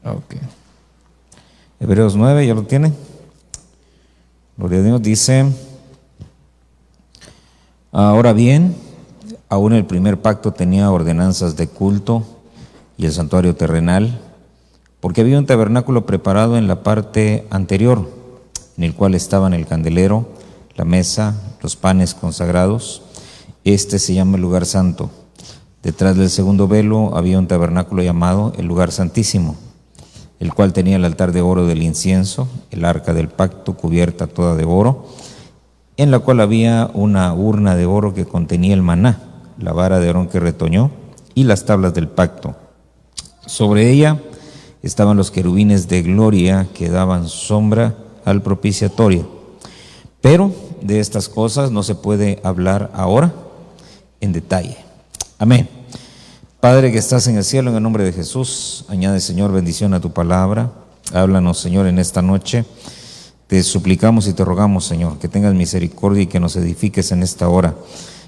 Ok. Hebreos 9, ¿ya lo tiene? Gloria a Dios, dice: ahora bien, aún el primer pacto tenía ordenanzas de culto y el santuario terrenal, porque había un tabernáculo preparado en la parte anterior, en el cual estaban el candelero, la mesa, los panes consagrados. Este se llama el lugar santo. Detrás del segundo velo había un tabernáculo llamado el lugar santísimo, el cual tenía el altar de oro del incienso, el arca del pacto cubierta toda de oro, en la cual había una urna de oro que contenía el maná, la vara de Aarón que retoñó y las tablas del pacto. Sobre ella estaban los querubines de gloria que daban sombra al propiciatorio. Pero de estas cosas no se puede hablar ahora en detalle. Amén. Padre que estás en el cielo, en el nombre de Jesús, añade, Señor, bendición a tu palabra. Háblanos, Señor, en esta noche. Te suplicamos y te rogamos, Señor, que tengas misericordia y que nos edifiques en esta hora,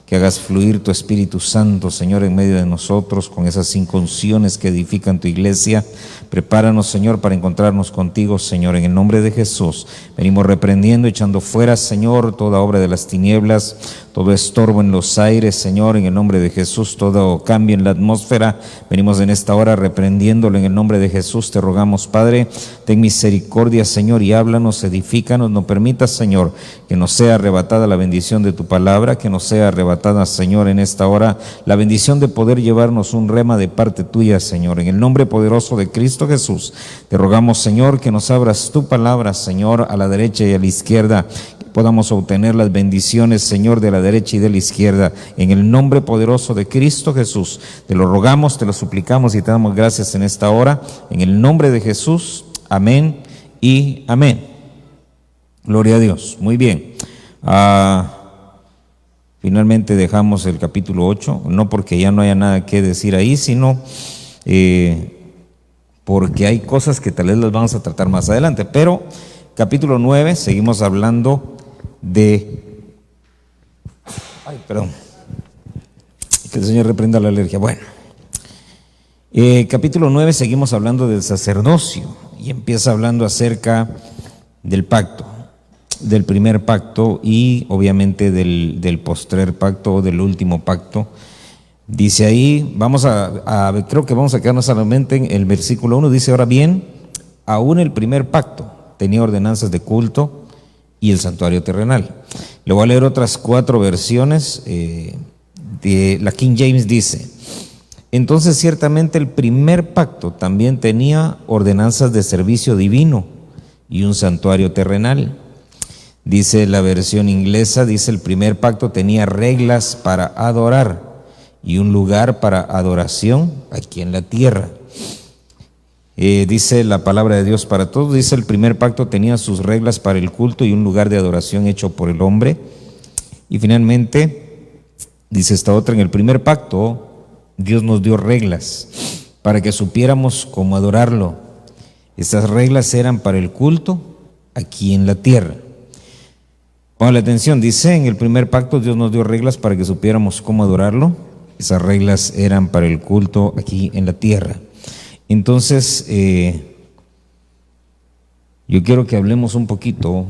que hagas fluir tu Espíritu Santo, Señor, en medio de nosotros, con esas 5 unciones que edifican tu iglesia. Prepáranos, Señor, para encontrarnos contigo, Señor, en el nombre de Jesús. Venimos reprendiendo, echando fuera, Señor, toda obra de las tinieblas, todo estorbo en los aires, Señor, en el nombre de Jesús, todo cambio en la atmósfera. Venimos en esta hora reprendiéndolo en el nombre de Jesús. Te rogamos, Padre, ten misericordia, Señor, y háblanos, edifícanos. No permitas, Señor, que nos sea arrebatada la bendición de tu palabra, que nos sea arrebatada, Señor, en esta hora la bendición de poder llevarnos un rema de parte tuya, Señor. En el nombre poderoso de Cristo Jesús, te rogamos, Señor, que nos abras tu palabra, Señor, a la derecha y a la izquierda, podamos obtener las bendiciones, Señor, de la derecha y de la izquierda, en el nombre poderoso de Cristo Jesús. Te lo rogamos, te lo suplicamos y te damos gracias en esta hora, en el nombre de Jesús. Amén y amén. Gloria a Dios. Muy bien. Finalmente dejamos el capítulo 8, no porque ya no haya nada que decir ahí, sino porque hay cosas que tal vez las vamos a tratar más adelante. Pero capítulo 9, seguimos hablando de... Que el Señor reprenda la alergia. Bueno, capítulo 9 seguimos hablando del sacerdocio y empieza hablando acerca del pacto, del primer pacto y obviamente del postrer pacto o del último pacto. Dice ahí, creo que vamos a quedarnos solamente en el versículo 1, dice: ahora bien, aún el primer pacto tenía ordenanzas de culto y el santuario terrenal. Le voy a leer otras 4 versiones. De la King James dice: entonces ciertamente el primer pacto también tenía ordenanzas de servicio divino y un santuario terrenal. Dice la versión inglesa, dice: el primer pacto tenía reglas para adorar y un lugar para adoración aquí en la tierra. Dice la palabra de Dios para todos, dice: el primer pacto tenía sus reglas para el culto y un lugar de adoración hecho por el hombre. Y finalmente, dice esta otra: en el primer pacto Dios nos dio reglas para que supiéramos cómo adorarlo. Estas reglas eran para el culto aquí en la tierra. Pongan la atención, dice: en el primer pacto Dios nos dio reglas para que supiéramos cómo adorarlo. Esas reglas eran para el culto aquí en la tierra. Entonces, yo quiero que hablemos un poquito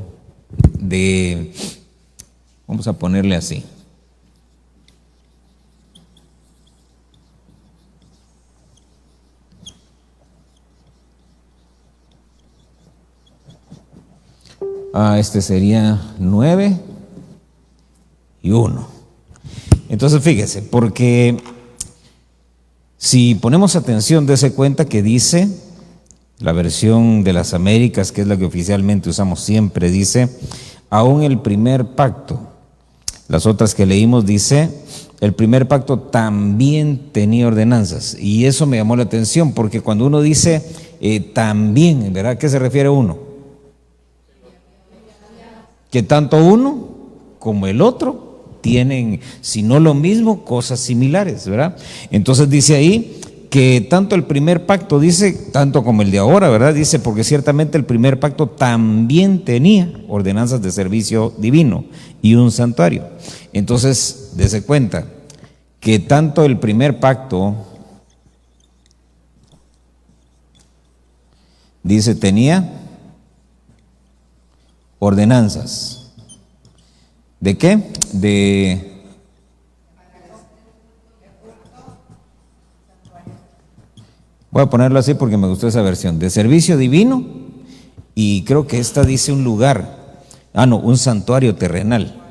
de, vamos a ponerle así, este sería 9 y 1. Entonces, fíjese, porque si ponemos atención, dése cuenta que dice, la versión de las Américas, que es la que oficialmente usamos siempre, dice: aún el primer pacto. Las otras que leímos dice: el primer pacto también tenía ordenanzas. Y eso me llamó la atención, porque cuando uno dice también, ¿verdad? ¿A qué se refiere uno? Que tanto uno como el otro tienen, si no lo mismo, cosas similares, ¿verdad? Entonces dice ahí que tanto el primer pacto, dice, tanto como el de ahora, ¿verdad? Dice, porque ciertamente el primer pacto también tenía ordenanzas de servicio divino y un santuario. Entonces, dése cuenta que tanto el primer pacto Dice, tenía ordenanzas. ¿De qué? Voy a ponerlo así porque me gustó esa versión. De servicio divino, y creo que esta dice un lugar. No, un santuario terrenal.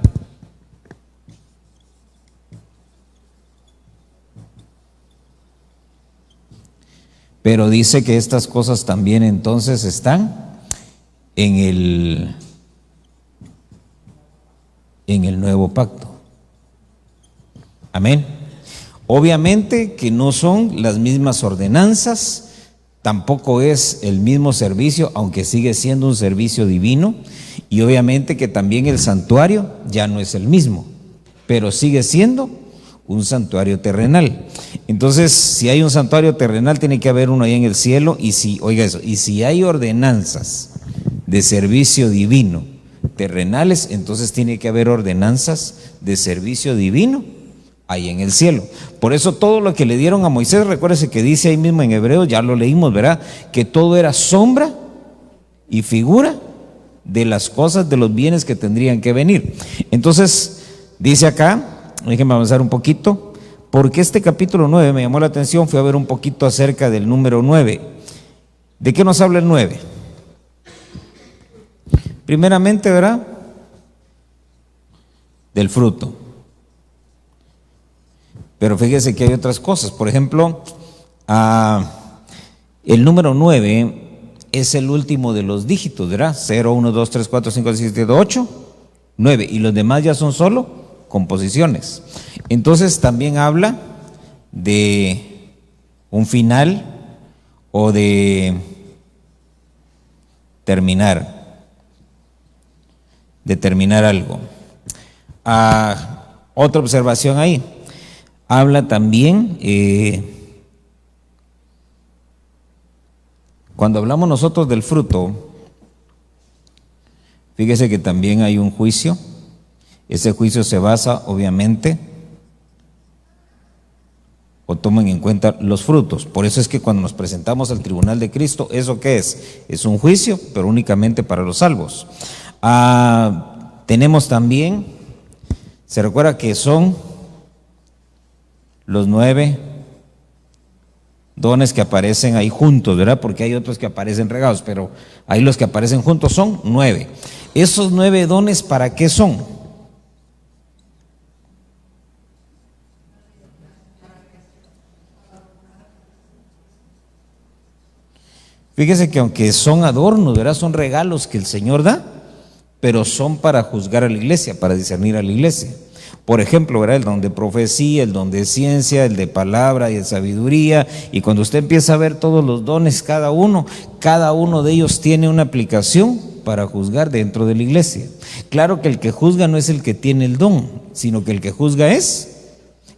Pero dice que estas cosas también entonces están en el nuevo pacto. Amén. Obviamente que no son las mismas ordenanzas, tampoco es el mismo servicio, aunque sigue siendo un servicio divino, y obviamente que también el santuario ya no es el mismo, pero sigue siendo un santuario terrenal. Entonces, si hay un santuario terrenal, tiene que haber uno ahí en el cielo, y si, oiga eso, y si hay ordenanzas de servicio divino terrenales, entonces tiene que haber ordenanzas de servicio divino ahí en el cielo. Por eso todo lo que le dieron a Moisés, recuérdese que dice ahí mismo en Hebreos, ya lo leímos, ¿verdad? Que todo era sombra y figura de las cosas, de los bienes que tendrían que venir. Entonces, dice acá, déjenme avanzar un poquito, porque este capítulo 9 me llamó la atención, fui a ver un poquito acerca del número 9. ¿De qué nos habla el 9? Primeramente, ¿verdad? Del fruto. Pero fíjese que hay otras cosas. Por ejemplo, el número 9 es el último de los dígitos, ¿verdad? 0, 1, 2, 3, 4, 5, 6, 7, 8, 9. Y los demás ya son solo composiciones. Entonces también habla de un final o de terminar algo. Otra observación ahí. Habla también, cuando hablamos nosotros del fruto, fíjese que también hay un juicio. Ese juicio se basa, obviamente, o tomen en cuenta los frutos. Por eso es que cuando nos presentamos al tribunal de Cristo, ¿eso qué es? Es un juicio, pero únicamente para los salvos. Tenemos también, se recuerda que son los 9 dones que aparecen ahí juntos, ¿verdad? Porque hay otros que aparecen regados, pero ahí los que aparecen juntos son 9. ¿Esos 9 dones para qué son? Fíjese que aunque son adornos, ¿verdad? Son regalos que el Señor da, pero son para juzgar a la iglesia, para discernir a la iglesia. Por ejemplo, ¿verdad? El don de profecía, el don de ciencia, el de palabra y de sabiduría. Y cuando usted empieza a ver todos los dones, cada uno de ellos tiene una aplicación para juzgar dentro de la iglesia. Claro que el que juzga no es el que tiene el don, sino que el que juzga es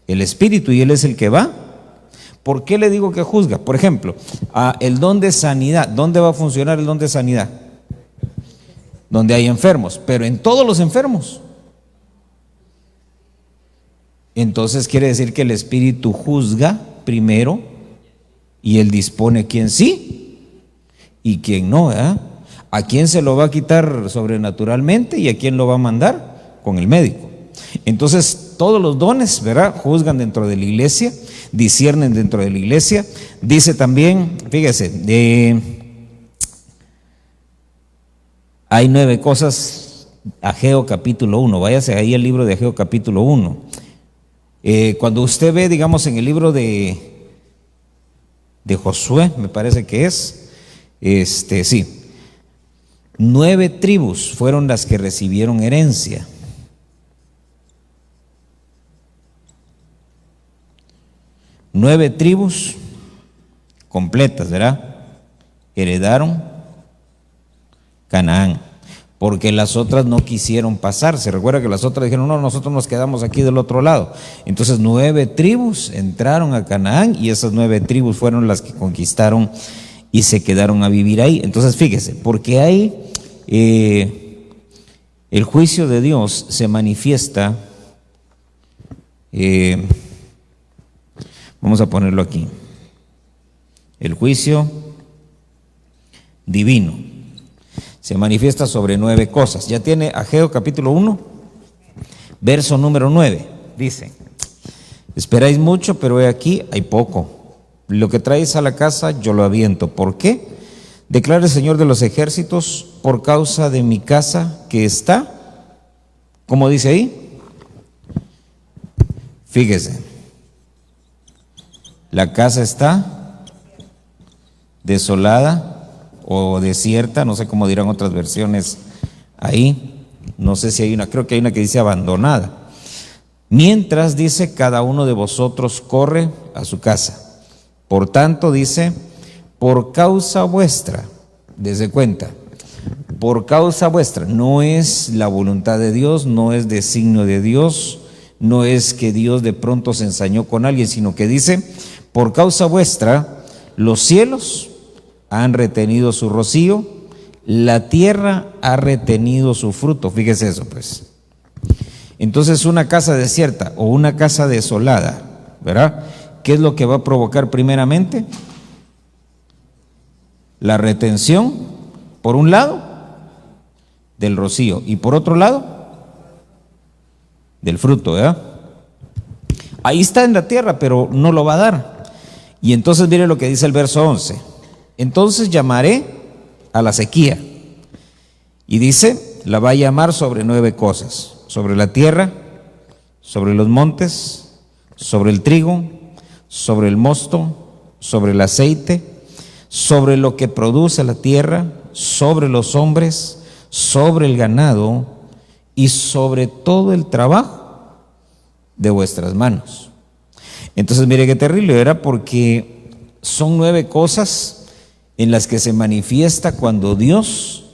el Espíritu, y Él es el que va. ¿Por qué le digo que juzga? Por ejemplo, el don de sanidad. ¿Dónde va a funcionar el don de sanidad? Donde hay enfermos, pero en todos los enfermos. Entonces quiere decir que el Espíritu juzga primero y Él dispone quién sí y quién no, ¿verdad? A quién se lo va a quitar sobrenaturalmente y a quién lo va a mandar con el médico. Entonces todos los dones, ¿verdad? Juzgan dentro de la iglesia, disciernen dentro de la iglesia. Dice también, fíjese, hay 9 cosas, Ageo capítulo 1, váyase ahí al libro de Ageo capítulo 1. Cuando usted ve, digamos, en el libro de Josué, me parece que es, sí, 9 tribus fueron las que recibieron herencia. Nueve tribus completas, ¿verdad? Heredaron Canaán, porque las otras no quisieron pasar. Se recuerda que las otras dijeron, no, nosotros nos quedamos aquí del otro lado. Entonces 9 tribus entraron a Canaán y esas 9 tribus fueron las que conquistaron y se quedaron a vivir ahí. Entonces fíjese, porque ahí el juicio de Dios se manifiesta, vamos a ponerlo aquí, el juicio divino. Se manifiesta sobre 9 cosas. Ya tiene Ageo capítulo 1, verso número 9. Dice: esperáis mucho, pero he aquí, hay poco. Lo que traéis a la casa, yo lo aviento. ¿Por qué? Declara el Señor de los ejércitos, por causa de mi casa que está, ¿cómo dice ahí? Fíjese, la casa está desolada o desierta, no sé cómo dirán otras versiones ahí, no sé si hay una, creo que hay una que dice abandonada. Mientras, dice, cada uno de vosotros corre a su casa. Por tanto, dice, por causa vuestra, desde cuenta, por causa vuestra, no es la voluntad de Dios, no es designio de Dios, no es que Dios de pronto se ensañó con alguien, sino que dice, por causa vuestra, los cielos han retenido su rocío, la tierra ha retenido su fruto. Fíjese eso, pues. Entonces, una casa desierta o una casa desolada, ¿verdad? ¿Qué es lo que va a provocar primeramente? La retención, por un lado, del rocío, y por otro lado, del fruto, ¿verdad? Ahí está en la tierra, pero no lo va a dar. Y entonces mire lo que dice el verso 11. Entonces llamaré a la sequía. Y dice, la va a llamar sobre 9 cosas: sobre la tierra, sobre los montes, sobre el trigo, sobre el mosto, sobre el aceite, sobre lo que produce la tierra, sobre los hombres, sobre el ganado y sobre todo el trabajo de vuestras manos. Entonces mire qué terrible, era porque son 9 cosas en las que se manifiesta cuando Dios,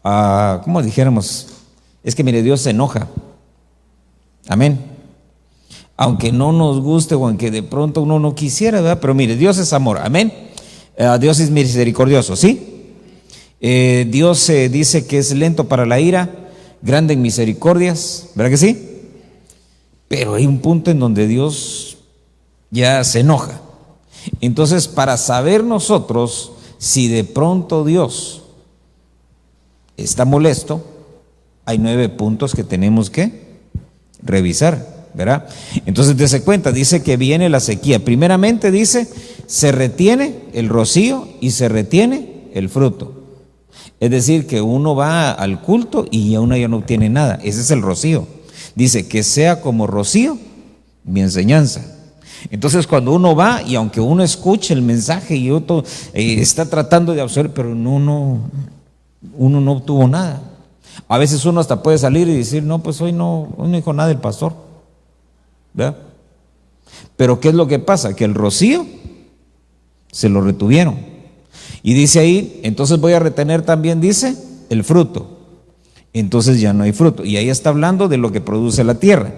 ¿cómo dijéramos? Es que mire, Dios se enoja. Amén. Aunque no nos guste o aunque de pronto uno no quisiera, ¿verdad? Pero mire, Dios es amor, amén. Dios es misericordioso, ¿sí? Dios dice que es lento para la ira, grande en misericordias, ¿verdad que sí? Pero hay un punto en donde Dios ya se enoja. Entonces, para saber nosotros si de pronto Dios está molesto, hay 9 puntos que tenemos que revisar, ¿verdad? Entonces, dése cuenta, dice que viene la sequía. Primeramente dice, se retiene el rocío y se retiene el fruto. Es decir, que uno va al culto y uno ya no obtiene nada. Ese es el rocío. Dice, que sea como rocío mi enseñanza. Entonces, cuando uno va y aunque uno escuche el mensaje y otro está tratando de absorber, pero uno no obtuvo nada. A veces uno hasta puede salir y decir, no, pues hoy no dijo nada el pastor, ¿verdad? Pero ¿qué es lo que pasa? Que el rocío se lo retuvieron. Y dice ahí, entonces voy a retener también, dice, el fruto. Entonces ya no hay fruto. Y ahí está hablando de lo que produce la tierra.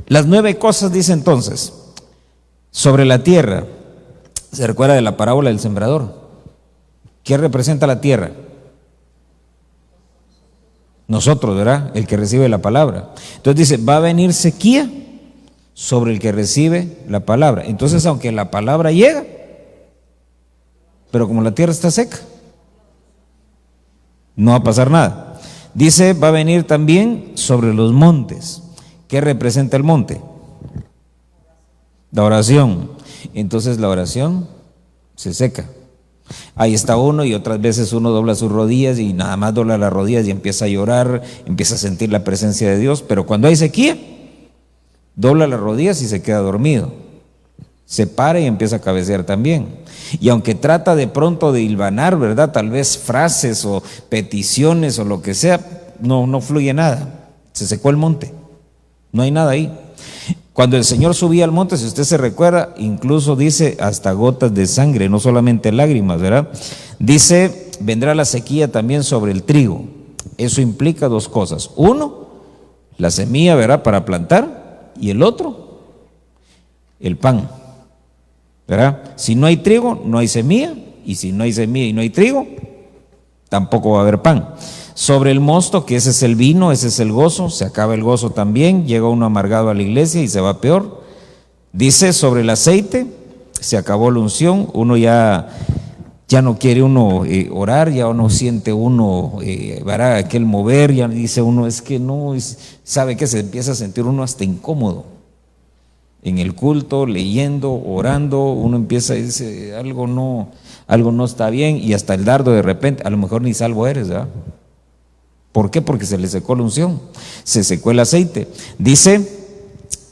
Las 9 cosas, dice entonces, sobre la tierra. ¿Se recuerda de la parábola del sembrador? ¿Qué representa la tierra? Nosotros, ¿verdad? El que recibe la palabra. Entonces dice, va a venir sequía sobre el que recibe la palabra. Entonces, aunque la palabra llega, pero como la tierra está seca, no va a pasar nada. Dice, va a venir también sobre los montes. ¿Qué representa el monte? La oración. Entonces la oración se seca. Ahí está uno y otras veces uno dobla sus rodillas y nada más dobla las rodillas y empieza a llorar, empieza a sentir la presencia de Dios, pero cuando hay sequía, dobla las rodillas y se queda dormido. Se para y empieza a cabecear también. Y aunque trata de pronto de hilvanar, ¿verdad? Tal vez frases o peticiones o lo que sea, no fluye nada. Se secó el monte. No hay nada ahí. Cuando el Señor subía al monte, si usted se recuerda, incluso dice hasta gotas de sangre, no solamente lágrimas, ¿verdad? Dice, vendrá la sequía también sobre el trigo. Eso implica 2 cosas. Uno, la semilla, ¿verdad? Para plantar. Y el otro, el pan, ¿verdad? Si no hay trigo, no hay semilla. Y si no hay semilla y no hay trigo, tampoco va a haber pan. Sobre el mosto, que ese es el vino, ese es el gozo, se acaba el gozo también, llega uno amargado a la iglesia y se va peor. Dice sobre el aceite, se acabó la unción, uno ya Ya no quiere uno orar, ya no siente uno ¿verdad? Aquel mover, ya dice uno, es que no, sabe que se empieza a sentir uno hasta incómodo. En el culto, leyendo, orando, uno empieza a decir, algo no está bien, y hasta el dardo de repente, a lo mejor ni salvo eres, ¿verdad? ¿Por qué? Porque se le secó la unción, se secó el aceite. Dice,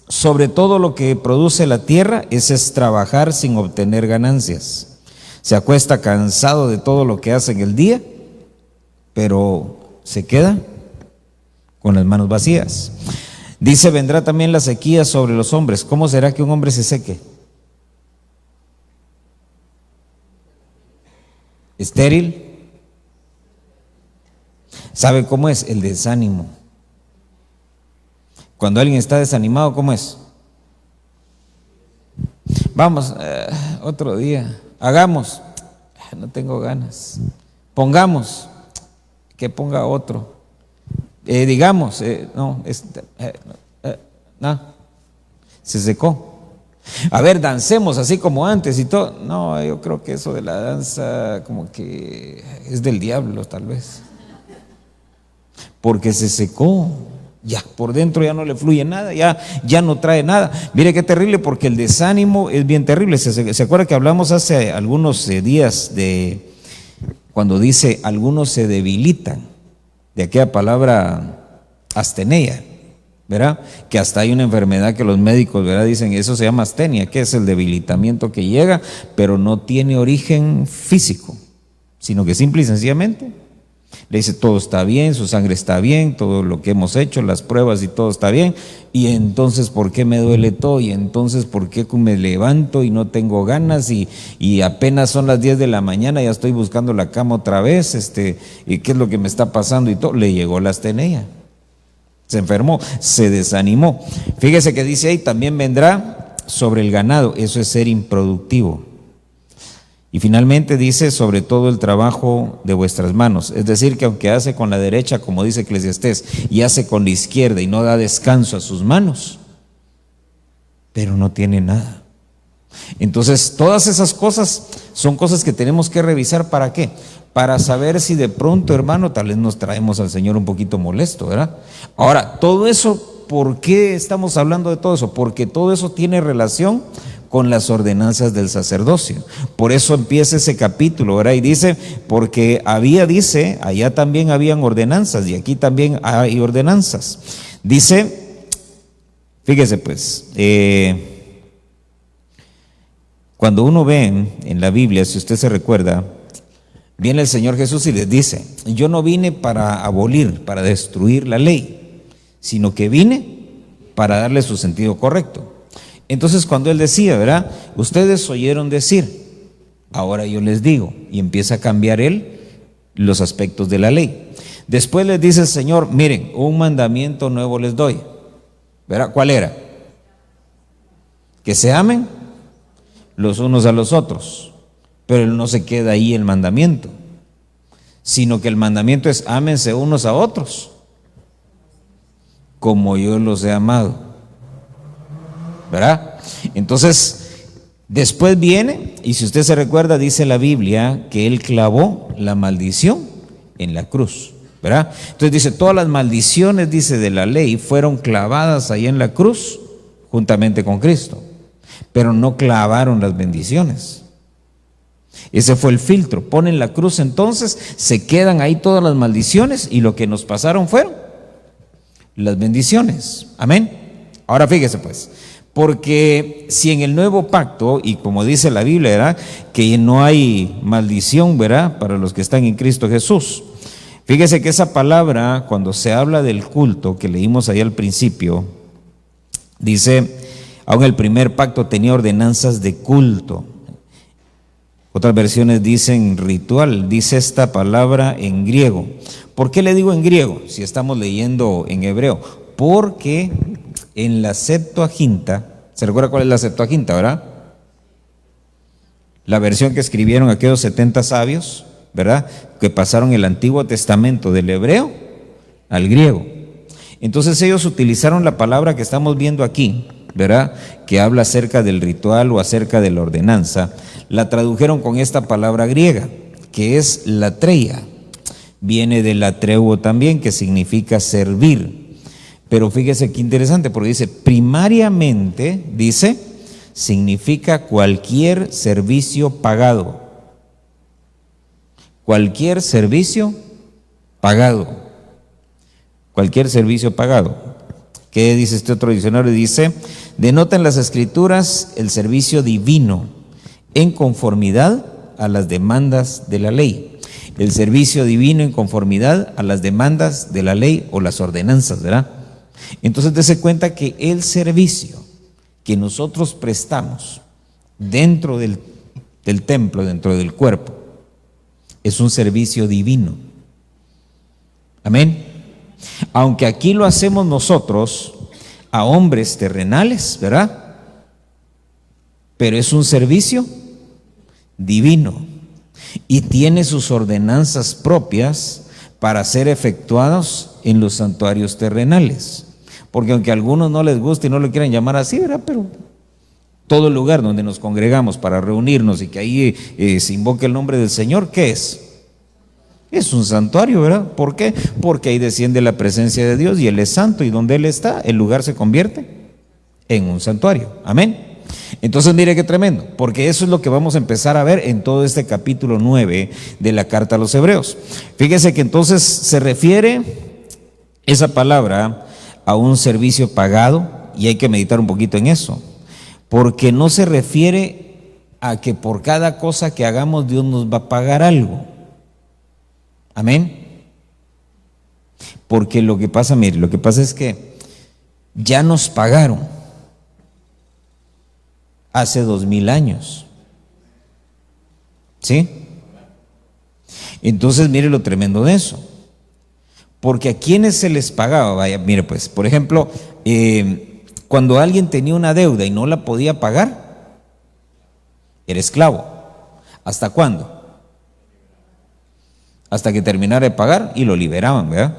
sobre todo lo que produce la tierra, ese es trabajar sin obtener ganancias. Se acuesta cansado de todo lo que hace en el día, pero se queda con las manos vacías. Dice, vendrá también la sequía sobre los hombres. ¿Cómo será que un hombre se seque? Estéril. ¿Sabe cómo es? El desánimo. Cuando alguien está desanimado, ¿cómo es? Vamos, otro día. Hagamos, no tengo ganas. Pongamos, que ponga otro. Digamos, no, se secó. A ver, dancemos así como antes y todo. No, yo creo que eso de la danza como que es del diablo tal vez. Porque se secó. Ya, por dentro ya no le fluye nada, ya no trae nada. Mire qué terrible, porque el desánimo es bien terrible. ¿Se acuerda que hablamos hace algunos días de cuando dice algunos se debilitan? De aquella palabra astenea, ¿verdad? Que hasta hay una enfermedad que los médicos, ¿verdad? Dicen, eso se llama astenia, que es el debilitamiento que llega, pero no tiene origen físico, sino que simple y sencillamente le dice, todo está bien, su sangre está bien, todo lo que hemos hecho, las pruebas y todo está bien, y entonces ¿por qué me duele todo? Y entonces ¿por qué me levanto y no tengo ganas? Y apenas son las 10 de la mañana, ya estoy buscando la cama otra vez, ¿y qué es lo que me está pasando? Y todo, le llegó la astenea, se enfermó, se desanimó. Fíjese que dice ahí, también vendrá sobre el ganado, eso es ser improductivo. Y finalmente dice, sobre todo el trabajo de vuestras manos. Es decir, que aunque hace con la derecha, como dice Eclesiastés, y hace con la izquierda y no da descanso a sus manos, pero no tiene nada. Entonces, todas esas cosas son cosas que tenemos que revisar. ¿Para qué? Para saber si de pronto, hermano, tal vez nos traemos al Señor un poquito molesto, ¿verdad? Ahora, todo eso, ¿por qué estamos hablando de todo eso? Porque todo eso tiene relación con las ordenanzas del sacerdocio. Por eso empieza ese capítulo, ¿verdad? Y dice, porque dice, allá también habían ordenanzas y aquí también hay ordenanzas. Dice, fíjese pues, cuando uno ve en la Biblia, si usted se recuerda, viene el Señor Jesús y les dice, yo no vine para abolir, para destruir la ley, sino que vine para darle su sentido correcto. Entonces cuando Él decía, ¿verdad? Ustedes oyeron decir, ahora yo les digo, y empieza a cambiar Él los aspectos de la ley. Después les dice el Señor, miren, un mandamiento nuevo les doy, ¿verdad? ¿Cuál era? Que se amen los unos a los otros, pero Él no se queda ahí el mandamiento, sino que el mandamiento es ámense unos a otros, como yo los he amado. ¿Verdad? Entonces, después viene, y si usted se recuerda, dice la Biblia que Él clavó la maldición en la cruz, ¿verdad? Entonces dice, todas las maldiciones, dice, de la ley fueron clavadas ahí en la cruz, juntamente con Cristo, pero no clavaron las bendiciones. Ese fue el filtro. Ponen la cruz, entonces se quedan ahí todas las maldiciones, y lo que nos pasaron fueron las bendiciones. Amén. Ahora fíjese pues, porque si en el nuevo pacto, y como dice la Biblia, ¿verdad?, que no hay maldición, ¿verdad?, para los que están en Cristo Jesús. Fíjese que esa palabra, cuando se habla del culto, que leímos ahí al principio, dice, aún el primer pacto tenía ordenanzas de culto. Otras versiones dicen ritual, dice esta palabra en griego. ¿Por qué le digo en griego si estamos leyendo en hebreo? Porque en la Septuaginta, ¿se recuerda cuál es la Septuaginta, verdad? La versión que escribieron aquellos 70 sabios, ¿verdad?, que pasaron el Antiguo Testamento del hebreo al griego. Entonces ellos utilizaron la palabra que estamos viendo aquí, ¿verdad?, que habla acerca del ritual o acerca de la ordenanza, la tradujeron con esta palabra griega, que es latreia. Viene del latreuo también, que significa servir. Pero fíjese qué interesante, porque dice, primariamente, dice, significa cualquier servicio pagado. Cualquier servicio pagado. Cualquier servicio pagado. ¿Qué dice este otro diccionario? Dice, denota en las Escrituras el servicio divino en conformidad a las demandas de la ley. El servicio divino en conformidad a las demandas de la ley o las ordenanzas, ¿verdad? Entonces, dése cuenta que el servicio que nosotros prestamos dentro del templo, dentro del cuerpo, es un servicio divino. Amén. Aunque aquí lo hacemos nosotros a hombres terrenales, ¿verdad? Pero es un servicio divino y tiene sus ordenanzas propias para ser efectuados en los santuarios terrenales. Porque aunque a algunos no les guste y no lo quieran llamar así, ¿verdad?, pero todo el lugar donde nos congregamos para reunirnos y que ahí se invoque el nombre del Señor, ¿qué es? Es un santuario, ¿verdad? ¿Por qué? Porque ahí desciende la presencia de Dios y Él es santo, y donde Él está, el lugar se convierte en un santuario. Amén. Entonces mire qué tremendo, porque eso es lo que vamos a empezar a ver en todo este capítulo 9 de la carta a los Hebreos. Fíjese que entonces se refiere esa palabra a un servicio pagado, y hay que meditar un poquito en eso, porque no se refiere a que por cada cosa que hagamos Dios nos va a pagar algo. Amén. Porque lo que pasa, mire, lo que pasa es que ya nos pagaron hace 2000 años. ¿Sí? Entonces, mire lo tremendo de eso. Porque a quienes se les pagaba, vaya, mire pues, por ejemplo, cuando alguien tenía una deuda y no la podía pagar, era esclavo. ¿Hasta cuándo? Hasta que terminara de pagar y lo liberaban, ¿verdad?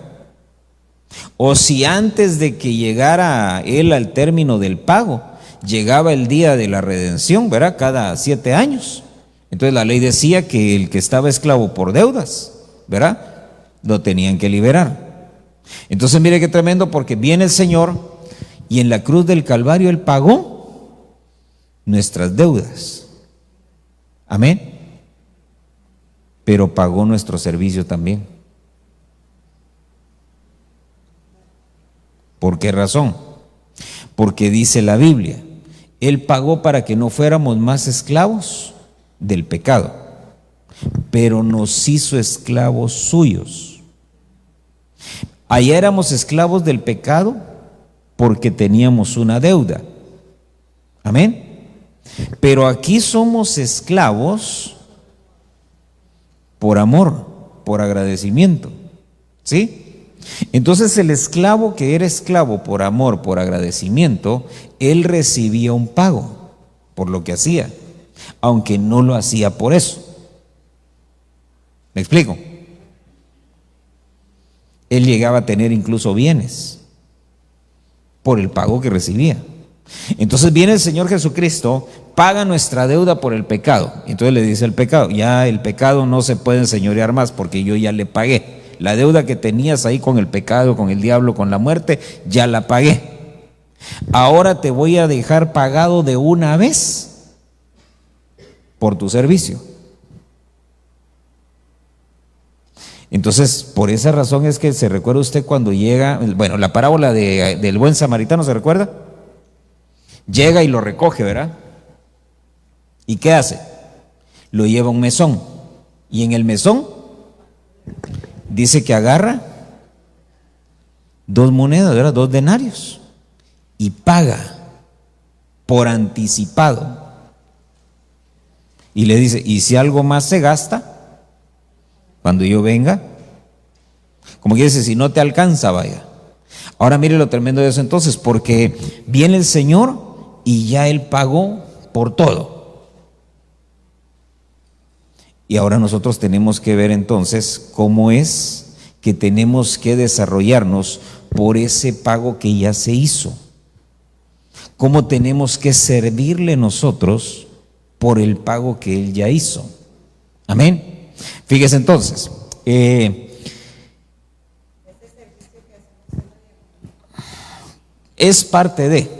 O si antes de que llegara él al término del pago, llegaba el día de la redención, ¿verdad?, cada 7 años. Entonces la ley decía que el que estaba esclavo por deudas, ¿verdad?, lo tenían que liberar. Entonces mire qué tremendo, porque viene el Señor y en la cruz del Calvario Él pagó nuestras deudas. Amén. Pero pagó nuestro servicio también. ¿Por qué razón? Porque dice la Biblia, Él pagó para que no fuéramos más esclavos del pecado, pero nos hizo esclavos suyos. Allá éramos esclavos del pecado porque teníamos una deuda. Amén. Pero aquí somos esclavos por amor, por agradecimiento. ¿Sí? Entonces el esclavo que era esclavo por amor, por agradecimiento, él recibía un pago por lo que hacía, aunque no lo hacía por eso. ¿Me explico? Él llegaba a tener incluso bienes por el pago que recibía. Entonces viene el Señor Jesucristo, paga nuestra deuda por el pecado. Entonces le dice al pecado, ya el pecado no se puede enseñorear más porque yo ya le pagué. La deuda que tenías ahí con el pecado, con el diablo, con la muerte, ya la pagué. Ahora te voy a dejar pagado de una vez por tu servicio. Entonces, por esa razón es que se recuerda usted cuando llega, bueno, la parábola del buen samaritano, ¿se recuerda? Llega y lo recoge, ¿verdad? ¿Y qué hace? Lo lleva a un mesón. Y en el mesón dice que agarra 2 monedas, ¿verdad?, 2 denarios. Y paga por anticipado. Y le dice, y si algo más se gasta, cuando yo venga, como que dice, si no te alcanza, vaya. Ahora mire lo tremendo de eso entonces, porque viene el Señor y ya Él pagó por todo. Y ahora nosotros tenemos que ver entonces cómo es que tenemos que desarrollarnos por ese pago que ya se hizo. cómo tenemos que servirle nosotros por el pago que Él ya hizo. Amén. Fíjese entonces, es parte de,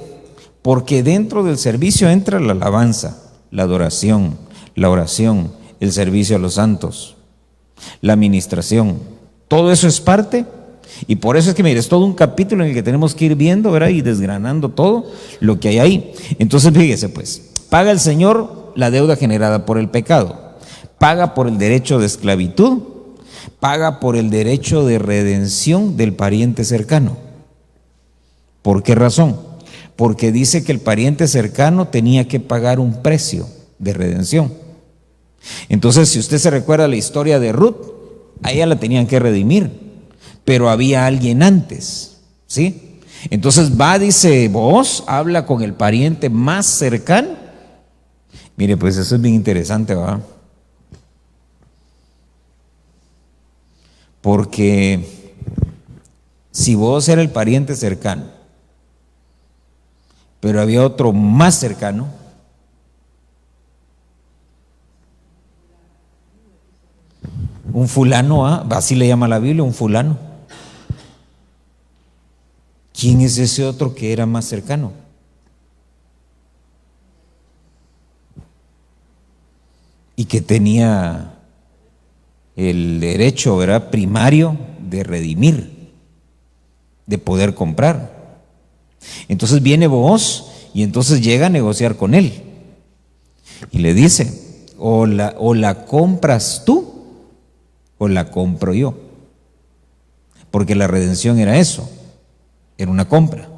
porque dentro del servicio entra la alabanza, la adoración, la oración, el servicio a los santos, la administración. Todo eso es parte, y por eso es que, mire, es todo un capítulo en el que tenemos que ir viendo, ¿verdad? Y desgranando todo lo que hay ahí. Entonces, fíjese pues, paga el Señor la deuda generada por el pecado, paga por el derecho de esclavitud, paga por el derecho de redención del pariente cercano. ¿Por qué razón? Porque dice que el pariente cercano tenía que pagar un precio de redención. Entonces, si usted se recuerda la historia de Ruth, a ella la tenían que redimir, pero había alguien antes, ¿sí? Entonces va, dice, vos, habla con el pariente más cercano. Mire, pues eso es bien interesante, ¿verdad? Porque si vos eras el pariente cercano, pero había otro más cercano, un fulano, así le llama la Biblia, un fulano. ¿Quién es ese otro que era más cercano? Y que tenía el derecho, ¿verdad?, primario de redimir, de poder comprar. Entonces viene Booz y entonces llega a negociar con él y le dice, o la compras tú o la compro yo, porque la redención era eso, era una compra.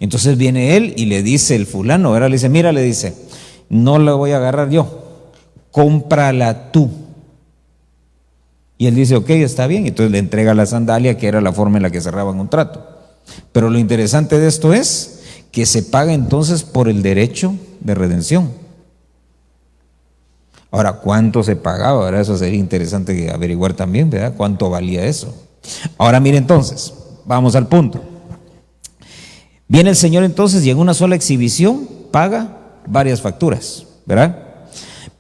Entonces viene él y le dice el fulano, ¿verdad? Le dice, mira, le dice, no la voy a agarrar yo, cómprala tú. Y él dice, ok, está bien. Entonces le entrega la sandalia, que era la forma en la que cerraban un trato. Pero lo interesante de esto es que se paga entonces por el derecho de redención. Ahora, ¿cuánto se pagaba? Ahora, eso sería interesante averiguar también, ¿verdad? ¿Cuánto valía eso? Ahora, mire entonces, vamos al punto. Viene el Señor entonces y en una sola exhibición paga varias facturas, ¿verdad?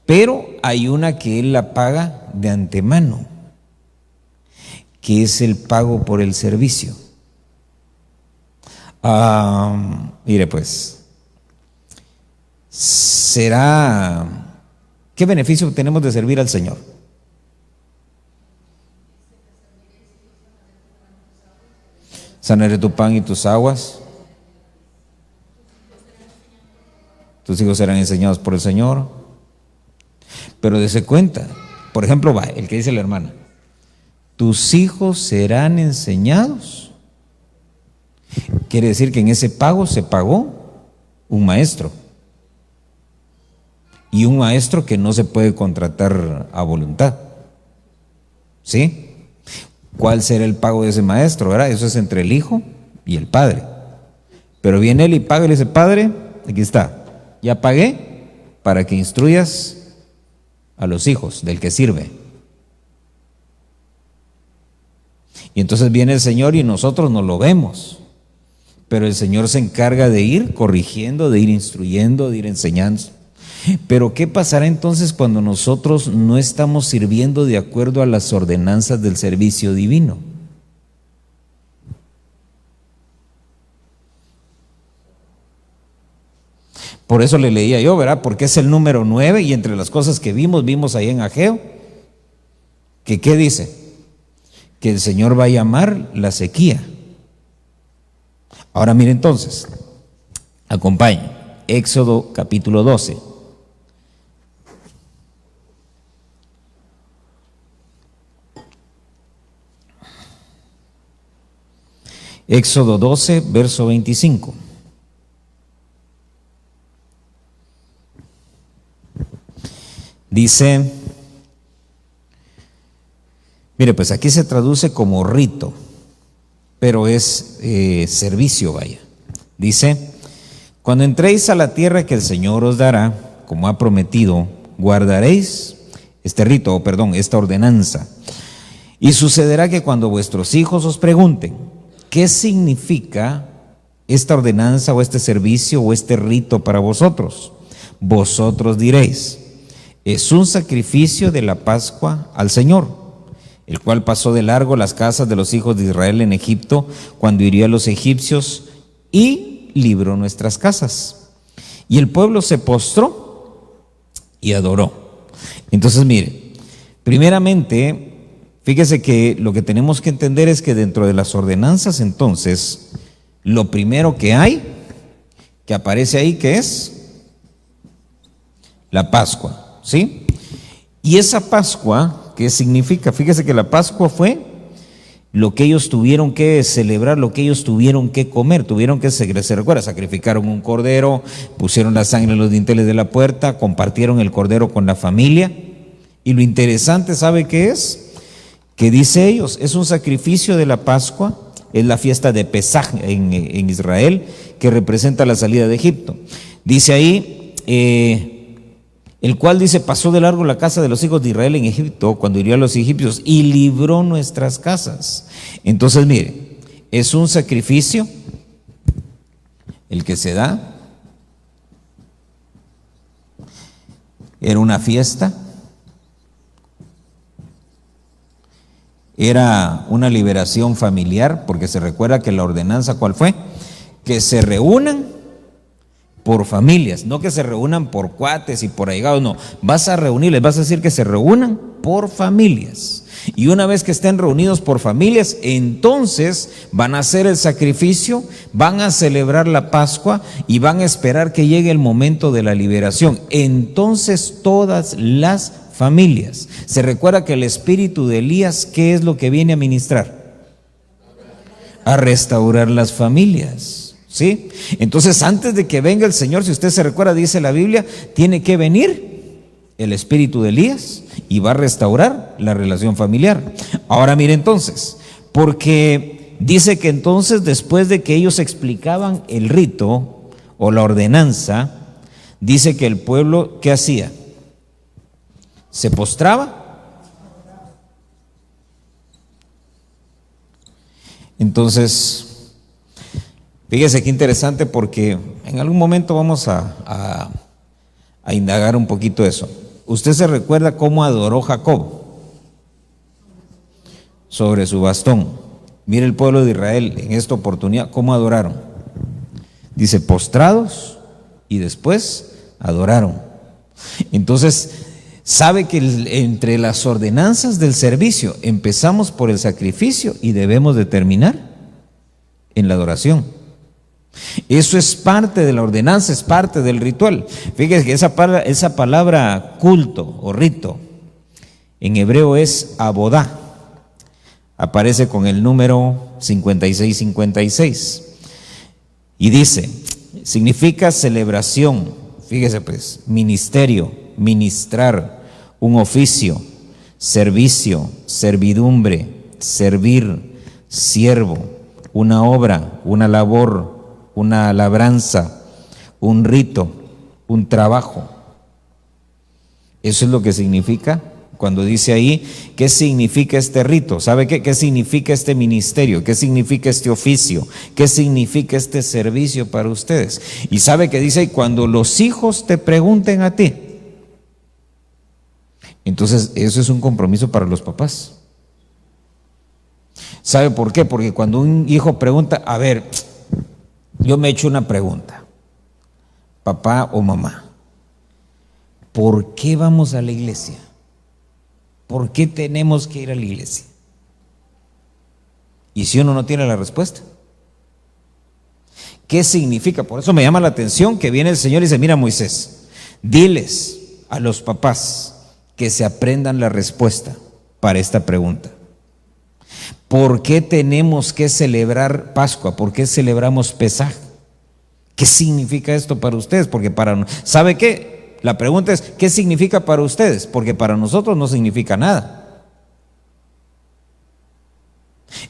Pero hay una que Él la paga de antemano, que es el pago por el servicio. Mire pues, ¿qué beneficio tenemos de servir al Señor? Sanaré tu pan y tus aguas. Tus hijos serán enseñados por el Señor. Pero dése cuenta, por ejemplo, va, el que dice la hermana, tus hijos serán enseñados. Quiere decir que en ese pago se pagó un maestro. Y un maestro que no se puede contratar a voluntad. ¿Sí? ¿Cuál será el pago de ese maestro? ¿Verdad? Eso es entre el hijo y el padre. Pero viene él y paga y le dice, padre, aquí está, ya pagué para que instruyas a los hijos del que sirve. Y entonces viene el Señor y nosotros no lo vemos, pero el Señor se encarga de ir corrigiendo, de ir instruyendo, de ir enseñando. Pero ¿qué pasará entonces cuando nosotros no estamos sirviendo de acuerdo a las ordenanzas del servicio divino? Por eso le leía yo, ¿verdad? Porque es el número 9 y entre las cosas que vimos ahí en Ageo, que ¿qué dice? Que el Señor va a llamar la sequía. Ahora mire entonces, acompañe, Éxodo capítulo 12. Éxodo 12, verso 25. Dice, mire, pues aquí se traduce como rito, pero es servicio, vaya. Dice, cuando entréis a la tierra que el Señor os dará, como ha prometido, guardaréis este rito, esta ordenanza. Y sucederá que cuando vuestros hijos os pregunten, ¿qué significa esta ordenanza o este servicio o este rito para vosotros? Vosotros diréis: es un sacrificio de la Pascua al Señor, el cual pasó de largo las casas de los hijos de Israel en Egipto cuando hirió a los egipcios y libró nuestras casas. Y el pueblo se postró y adoró. Entonces, mire, primeramente, fíjese que lo que tenemos que entender es que dentro de las ordenanzas, entonces, lo primero que hay, que aparece ahí, ¿qué es? La Pascua, ¿sí? Y esa Pascua, ¿qué significa? Fíjese que la Pascua fue lo que ellos tuvieron que celebrar, lo que ellos tuvieron que comer, tuvieron que, se recuerda, sacrificaron un cordero, pusieron la sangre en los dinteles de la puerta, compartieron el cordero con la familia. Y lo interesante, ¿sabe qué es? Que dice ellos, es un sacrificio de la Pascua, es la fiesta de Pesaj en Israel, que representa la salida de Egipto. Dice ahí, el cual dice, pasó de largo la casa de los hijos de Israel en Egipto cuando hirió a los egipcios y libró nuestras casas. Entonces, mire, es un sacrificio el que se da, era una fiesta, era una liberación familiar, porque se recuerda que la ordenanza, ¿cuál fue? Que se reúnan por familias, no que se reúnan por cuates y por allegados, no, vas a reunirles, vas a decir que se reúnan por familias. Y una vez que estén reunidos por familias, entonces van a hacer el sacrificio, van a celebrar la Pascua y van a esperar que llegue el momento de la liberación. Entonces todas las familias, se recuerda que el espíritu de Elías, ¿qué es lo que viene a ministrar? A restaurar las familias. ¿Sí? Entonces, antes de que venga el Señor, si usted se recuerda, dice la Biblia, tiene que venir el espíritu de Elías y va a restaurar la relación familiar. Ahora mire entonces, porque dice que entonces después de que ellos explicaban el rito o la ordenanza, dice que el pueblo, ¿qué hacía? ¿Se postraba? Entonces, fíjese qué interesante, porque en algún momento vamos a indagar un poquito eso. ¿Usted se recuerda cómo adoró Jacob? Sobre su bastón. Mire el pueblo de Israel en esta oportunidad, ¿cómo adoraron? Dice, postrados y después adoraron. Entonces, sabe que entre las ordenanzas del servicio empezamos por el sacrificio y debemos de terminar en la adoración. Eso es parte de la ordenanza, es parte del ritual. Fíjese que esa palabra culto o rito en hebreo es abodá, aparece con el número 5656 y dice, significa celebración, fíjese pues, ministerio, ministrar, un oficio, servicio, servidumbre, servir, siervo, una obra, una labor, una labranza, un rito, un trabajo. Eso es lo que significa cuando dice ahí, ¿qué significa este rito? ¿Sabe qué? ¿Qué significa este ministerio? ¿Qué significa este oficio? ¿Qué significa este servicio para ustedes? Y sabe que dice, cuando los hijos te pregunten a ti, entonces eso es un compromiso para los papás. ¿Sabe por qué? Porque cuando un hijo pregunta, a ver, yo me he hecho una pregunta, papá o mamá, ¿por qué vamos a la iglesia? ¿Por qué tenemos que ir a la iglesia? Y si uno no tiene la respuesta, ¿qué significa? Por eso me llama la atención que viene el Señor y dice, mira Moisés, diles a los papás que se aprendan la respuesta para esta pregunta. ¿Por qué tenemos que celebrar Pascua? ¿Por qué celebramos Pesaj? ¿Qué significa esto para ustedes? Porque ¿sabe qué? La pregunta es, ¿qué significa para ustedes? Porque para nosotros no significa nada.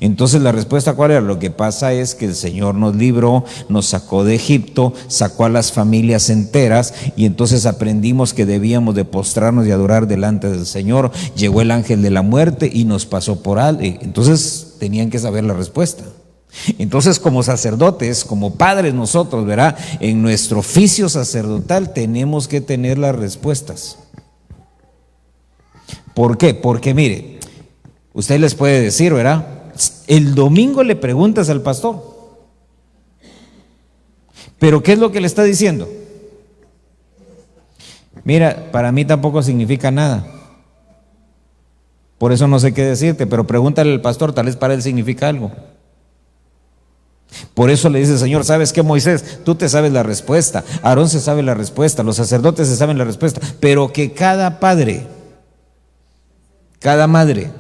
Entonces la respuesta, ¿cuál era? Lo que pasa es que el Señor nos libró, nos sacó de Egipto, sacó a las familias enteras y entonces aprendimos que debíamos de postrarnos y adorar delante del Señor. Llegó el ángel de la muerte y nos pasó por alto. Entonces tenían que saber la respuesta. Entonces, como sacerdotes, como padres nosotros, ¿verdad? En nuestro oficio sacerdotal tenemos que tener las respuestas. ¿Por qué? Porque mire, usted les puede decir, ¿verdad? El domingo le preguntas al pastor, pero ¿qué es lo que le está diciendo? Mira, para mí tampoco significa nada. Por eso no sé qué decirte, pero pregúntale al pastor, tal vez para él significa algo. Por eso le dice el Señor, ¿sabes qué, Moisés? Tú te sabes la respuesta, Aarón se sabe la respuesta, los sacerdotes se saben la respuesta, pero que cada padre, cada madre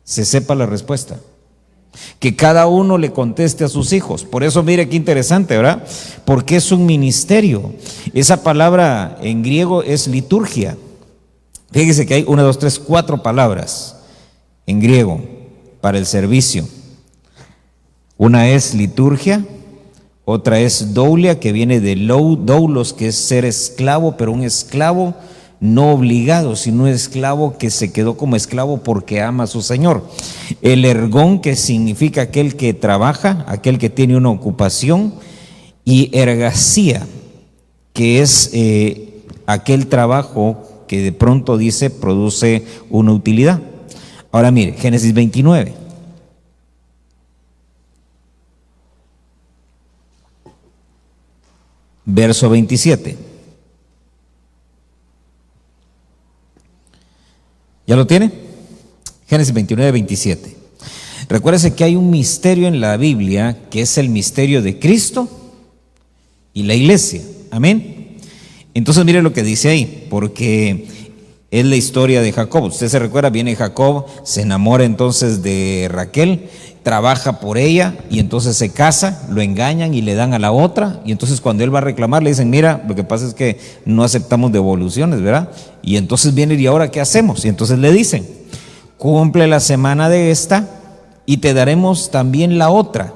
se sepa la respuesta. Que cada uno le conteste a sus hijos. Por eso mire qué interesante, ¿verdad? Porque es un ministerio. Esa palabra en griego es liturgia. Fíjese que hay 1, 2, 3, 4 palabras en griego para el servicio. Una es liturgia, otra es doulia, que viene de doulos, que es ser esclavo, pero un esclavo no obligado, sino un esclavo que se quedó como esclavo porque ama a su Señor. El ergón, que significa aquel que trabaja, aquel que tiene una ocupación, y ergasía, que es aquel trabajo que de pronto dice produce una utilidad. Ahora mire, Génesis 29. Verso 27. ¿Ya lo tiene? Génesis 29, 27. Recuérdese que hay un misterio en la Biblia que es el misterio de Cristo y la iglesia. Amén. Entonces mire lo que dice ahí, porque es la historia de Jacob. Usted se recuerda, viene Jacob, se enamora entonces de Raquel, trabaja por ella y entonces se casa, lo engañan y le dan a la otra, y entonces cuando él va a reclamar le dicen, mira, lo que pasa es que no aceptamos devoluciones, ¿verdad? Y entonces viene, ¿y ahora qué hacemos? Y entonces le dicen, cumple la semana de esta y te daremos también la otra.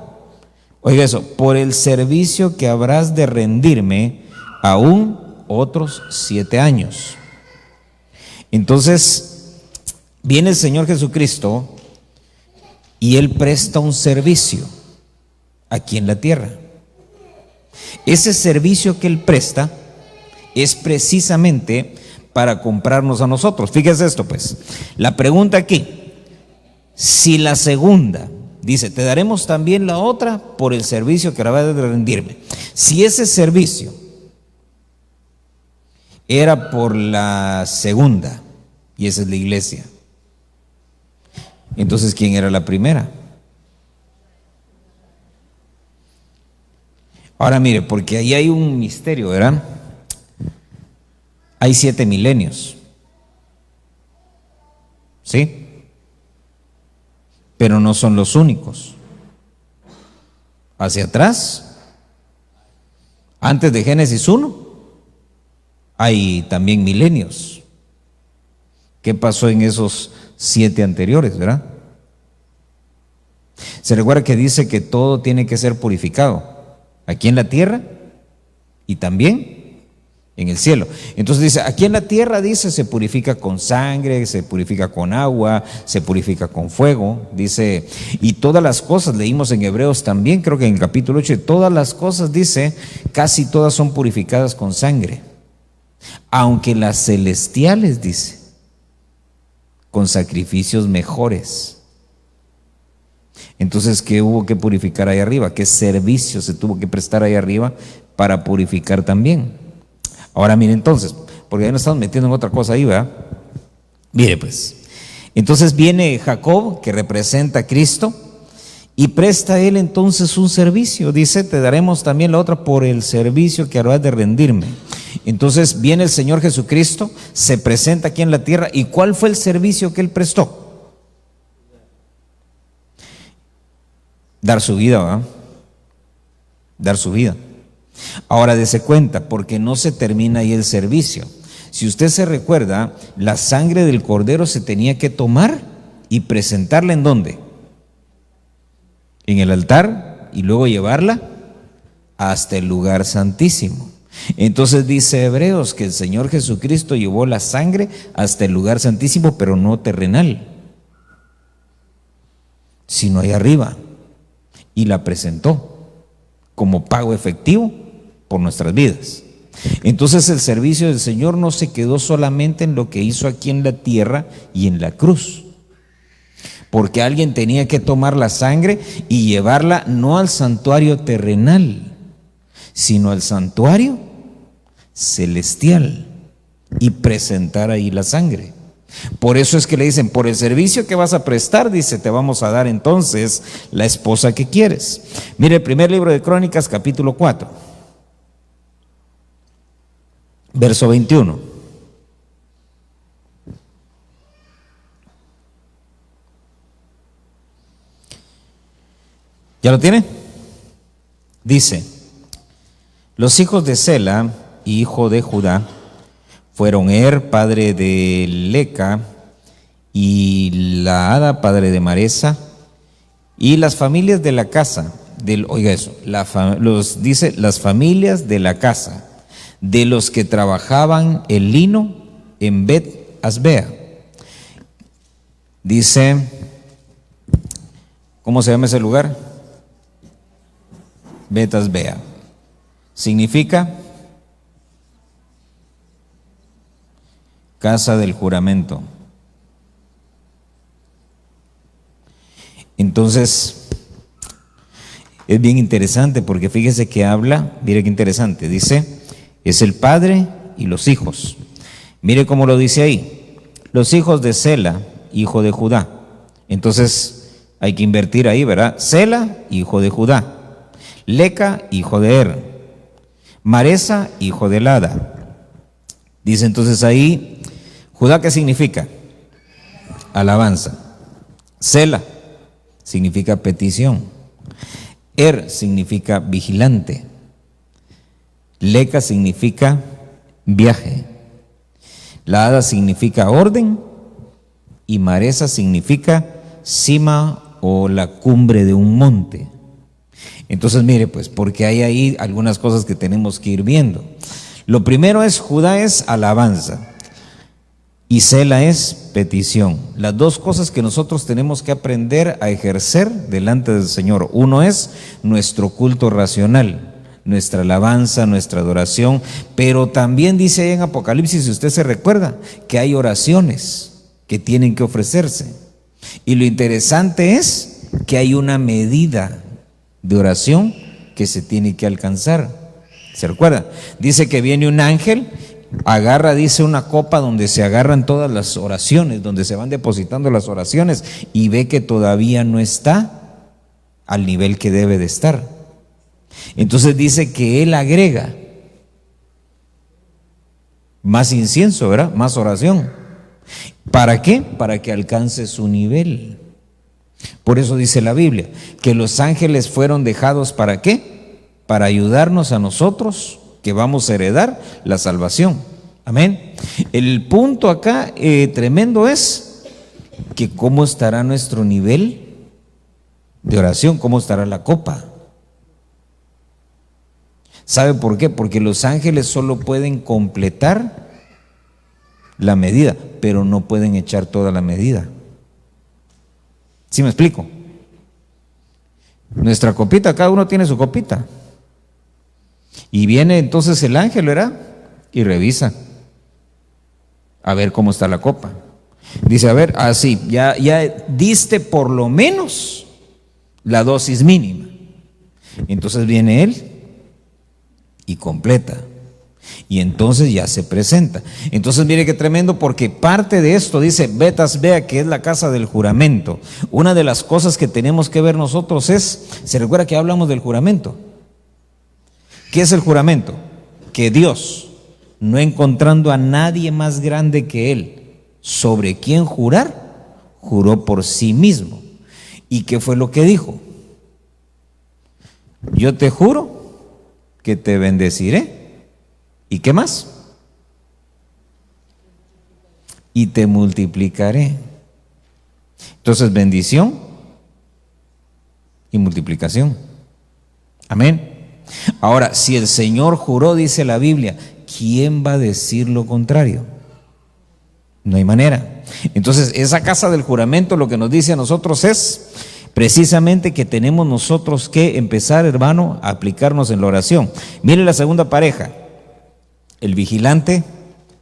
Oiga eso, por el servicio que habrás de rendirme aún otros 7 años. Entonces viene el Señor Jesucristo y Él presta un servicio aquí en la tierra. Ese servicio que Él presta es precisamente para comprarnos a nosotros. Fíjese esto pues, la pregunta aquí, si la segunda dice, te daremos también la otra por el servicio que habrás de rendirme. Si ese servicio era por la segunda, y esa es la iglesia, entonces ¿quién era la primera? Ahora mire, porque ahí hay un misterio, ¿verdad? Hay 7 milenios, ¿sí? Pero no son los únicos. Hacia atrás, antes de Génesis 1, hay también milenios. ¿Qué pasó en esos 7 anteriores, verdad? Se recuerda que dice que todo tiene que ser purificado, aquí en la tierra y también en el cielo. Entonces dice, aquí en la tierra dice, se purifica con sangre, se purifica con agua, se purifica con fuego, dice, y todas las cosas, leímos en Hebreos también, creo que en el capítulo 8, todas las cosas, dice, casi todas son purificadas con sangre, aunque las celestiales, dice, con sacrificios mejores. Entonces, ¿qué hubo que purificar ahí arriba? ¿Qué servicio se tuvo que prestar ahí arriba para purificar también? Ahora mire entonces, porque ahí nos estamos metiendo en otra cosa ahí, ¿verdad? Mire pues, entonces viene Jacob, que representa a Cristo, y presta a él entonces un servicio. Dice, te daremos también la otra por el servicio que harás de rendirme. Entonces viene el Señor Jesucristo, se presenta aquí en la tierra, ¿y cuál fue el servicio que él prestó? Dar su vida, ¿verdad? Dar su vida. Ahora dése cuenta, porque no se termina ahí el servicio. Si usted se recuerda, la sangre del cordero se tenía que tomar y presentarla ¿en dónde? En el altar, y luego llevarla hasta el lugar santísimo. Entonces dice Hebreos que el Señor Jesucristo llevó la sangre hasta el lugar santísimo, pero no terrenal, sino ahí arriba. y la presentó como pago efectivo por nuestras vidas. Entonces el servicio del Señor no se quedó solamente en lo que hizo aquí en la tierra y en la cruz, porque alguien tenía que tomar la sangre y llevarla no al santuario terrenal, sino al santuario celestial y presentar ahí la sangre. Por eso es que le dicen, por el servicio que vas a prestar, dice, te vamos a dar entonces la esposa que quieres. Mire el primer libro de Crónicas, capítulo 4, verso 21. ¿Ya lo tiene? Dice: los hijos de Sela, hijo de Judá, fueron padre de Leca, y Laada, padre de Maresa, y las familias de la casa, oiga eso, dice, las familias de la casa, de los que trabajaban el lino en Bet Asbea. Dice, ¿cómo se llama ese lugar? Bet Asbea. Significa casa del juramento. Entonces, es bien interesante porque fíjese que habla, mire qué interesante, dice, es el padre y los hijos. Mire cómo lo dice ahí, los hijos de Sela, hijo de Judá. Entonces, hay que invertir ahí, ¿verdad? Sela, hijo de Judá. Leca, hijo de Maresa, hijo de Lada. Dice entonces ahí, Judá, ¿qué significa? Alabanza. Sela significa petición. Significa vigilante. Leca significa viaje. Lada significa orden. Y Maresa significa cima o la cumbre de un monte. Entonces mire pues, porque hay ahí algunas cosas que tenemos que ir viendo. Lo primero es, Judá es alabanza y Sela es petición. Las dos cosas que nosotros tenemos que aprender a ejercer delante del Señor. Uno es nuestro culto racional, nuestra alabanza, nuestra adoración, pero también dice ahí en Apocalipsis, si usted se recuerda, que hay oraciones que tienen que ofrecerse. Y lo interesante es que hay una medida de oración que se tiene que alcanzar. ¿Se recuerda? Dice que viene un ángel, agarra, dice, una copa donde se agarran todas las oraciones, donde se van depositando las oraciones, y ve que todavía no está al nivel que debe de estar. Entonces dice que él agrega más incienso, ¿verdad? Más oración. ¿Para qué? Para que alcance su nivel. Por eso dice la Biblia, que los ángeles fueron dejados ¿para qué? Para ayudarnos a nosotros, que vamos a heredar la salvación. Amén. El punto acá tremendo es que cómo estará nuestro nivel de oración, cómo estará la copa. ¿Sabe por qué? Porque los ángeles solo pueden completar la medida, pero no pueden echar toda la medida. ¿Sí me explico? Nuestra copita, cada uno tiene su copita. Y viene entonces el ángel, ¿verdad? Y revisa a ver cómo está la copa. Dice, a ver, así, ya diste por lo menos la dosis mínima. Entonces viene él y completa. Y entonces ya se presenta. Entonces mire qué tremendo, porque parte de esto dice Bet Asbea, que es la casa del juramento. Una de las cosas que tenemos que ver nosotros es, ¿se recuerda que hablamos del juramento? ¿Qué es el juramento? Que Dios, no encontrando a nadie más grande que Él, sobre quien jurar, juró por sí mismo. ¿Y qué fue lo que dijo? Yo te juro que te bendeciré. ¿Y qué más? Y te multiplicaré. Entonces, bendición y multiplicación. Amén. Ahora, si el Señor juró, dice la Biblia, ¿quién va a decir lo contrario? No hay manera. Entonces, esa casa del juramento lo que nos dice a nosotros es, Precisamente que tenemos nosotros que empezar, hermano, a aplicarnos en la oración. Mire la segunda pareja, el vigilante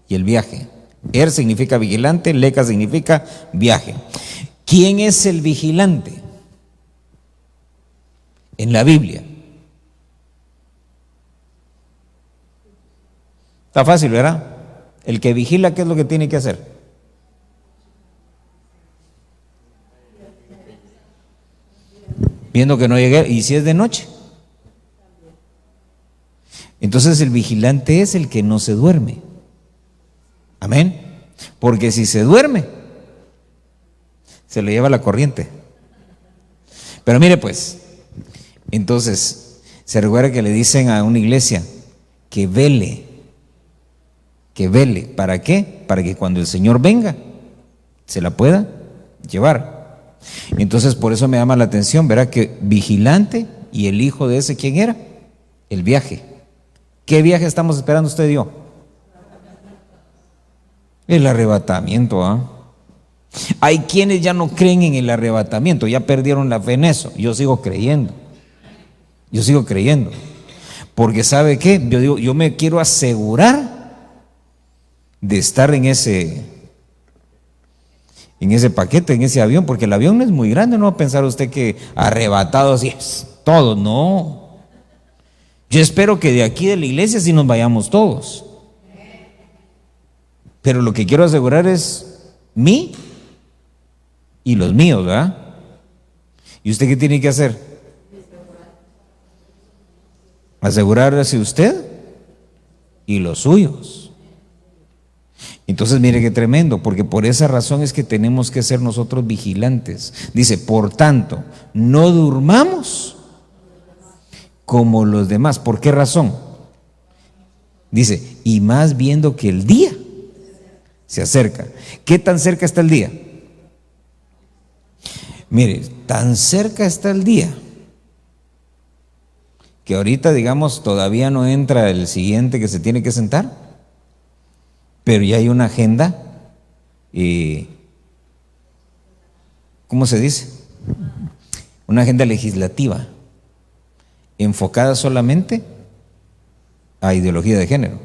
y el viaje. Er significa vigilante, leca significa viaje. ¿Quién es el vigilante en la Biblia? Está fácil, ¿verdad? El que vigila, ¿qué es lo que tiene que hacer? Viendo que no llegue, y si es de noche. Entonces el vigilante es el que no se duerme. Amén. Porque si se duerme, se lo lleva la corriente. Pero mire pues, entonces, se recuerda que le dicen a una iglesia que vele. Que vele. ¿Para qué? Para que cuando el Señor venga, se la pueda llevar. Entonces, por eso me llama la atención, verá que vigilante y el hijo de ese, ¿quién era? El viaje. ¿Qué viaje estamos esperando usted y yo? El arrebatamiento, ¿ah? Hay quienes ya no creen en el arrebatamiento, ya perdieron la fe en eso. Yo sigo creyendo. Porque ¿sabe qué? Yo digo, yo me quiero asegurar de estar en ese paquete, en ese avión, porque el avión no es muy grande, no va a pensar usted que arrebatado así es todo, no. Yo espero que de aquí de la iglesia sí nos vayamos todos. Pero lo que quiero asegurar es mí y los míos, ¿verdad? ¿Y usted qué tiene que hacer? Asegurarse usted y los suyos. Entonces mire qué tremendo, porque por esa razón es que tenemos que ser nosotros vigilantes. Dice, por tanto, no durmamos como los demás. ¿Por qué razón? Dice, y más viendo que el día se acerca. ¿Qué tan cerca está el día? Mire, tan cerca está el día que ahorita, digamos, todavía no entra el siguiente que se tiene que sentar, pero ya hay una agenda, ¿cómo se dice? Una agenda legislativa enfocada solamente a ideología de género.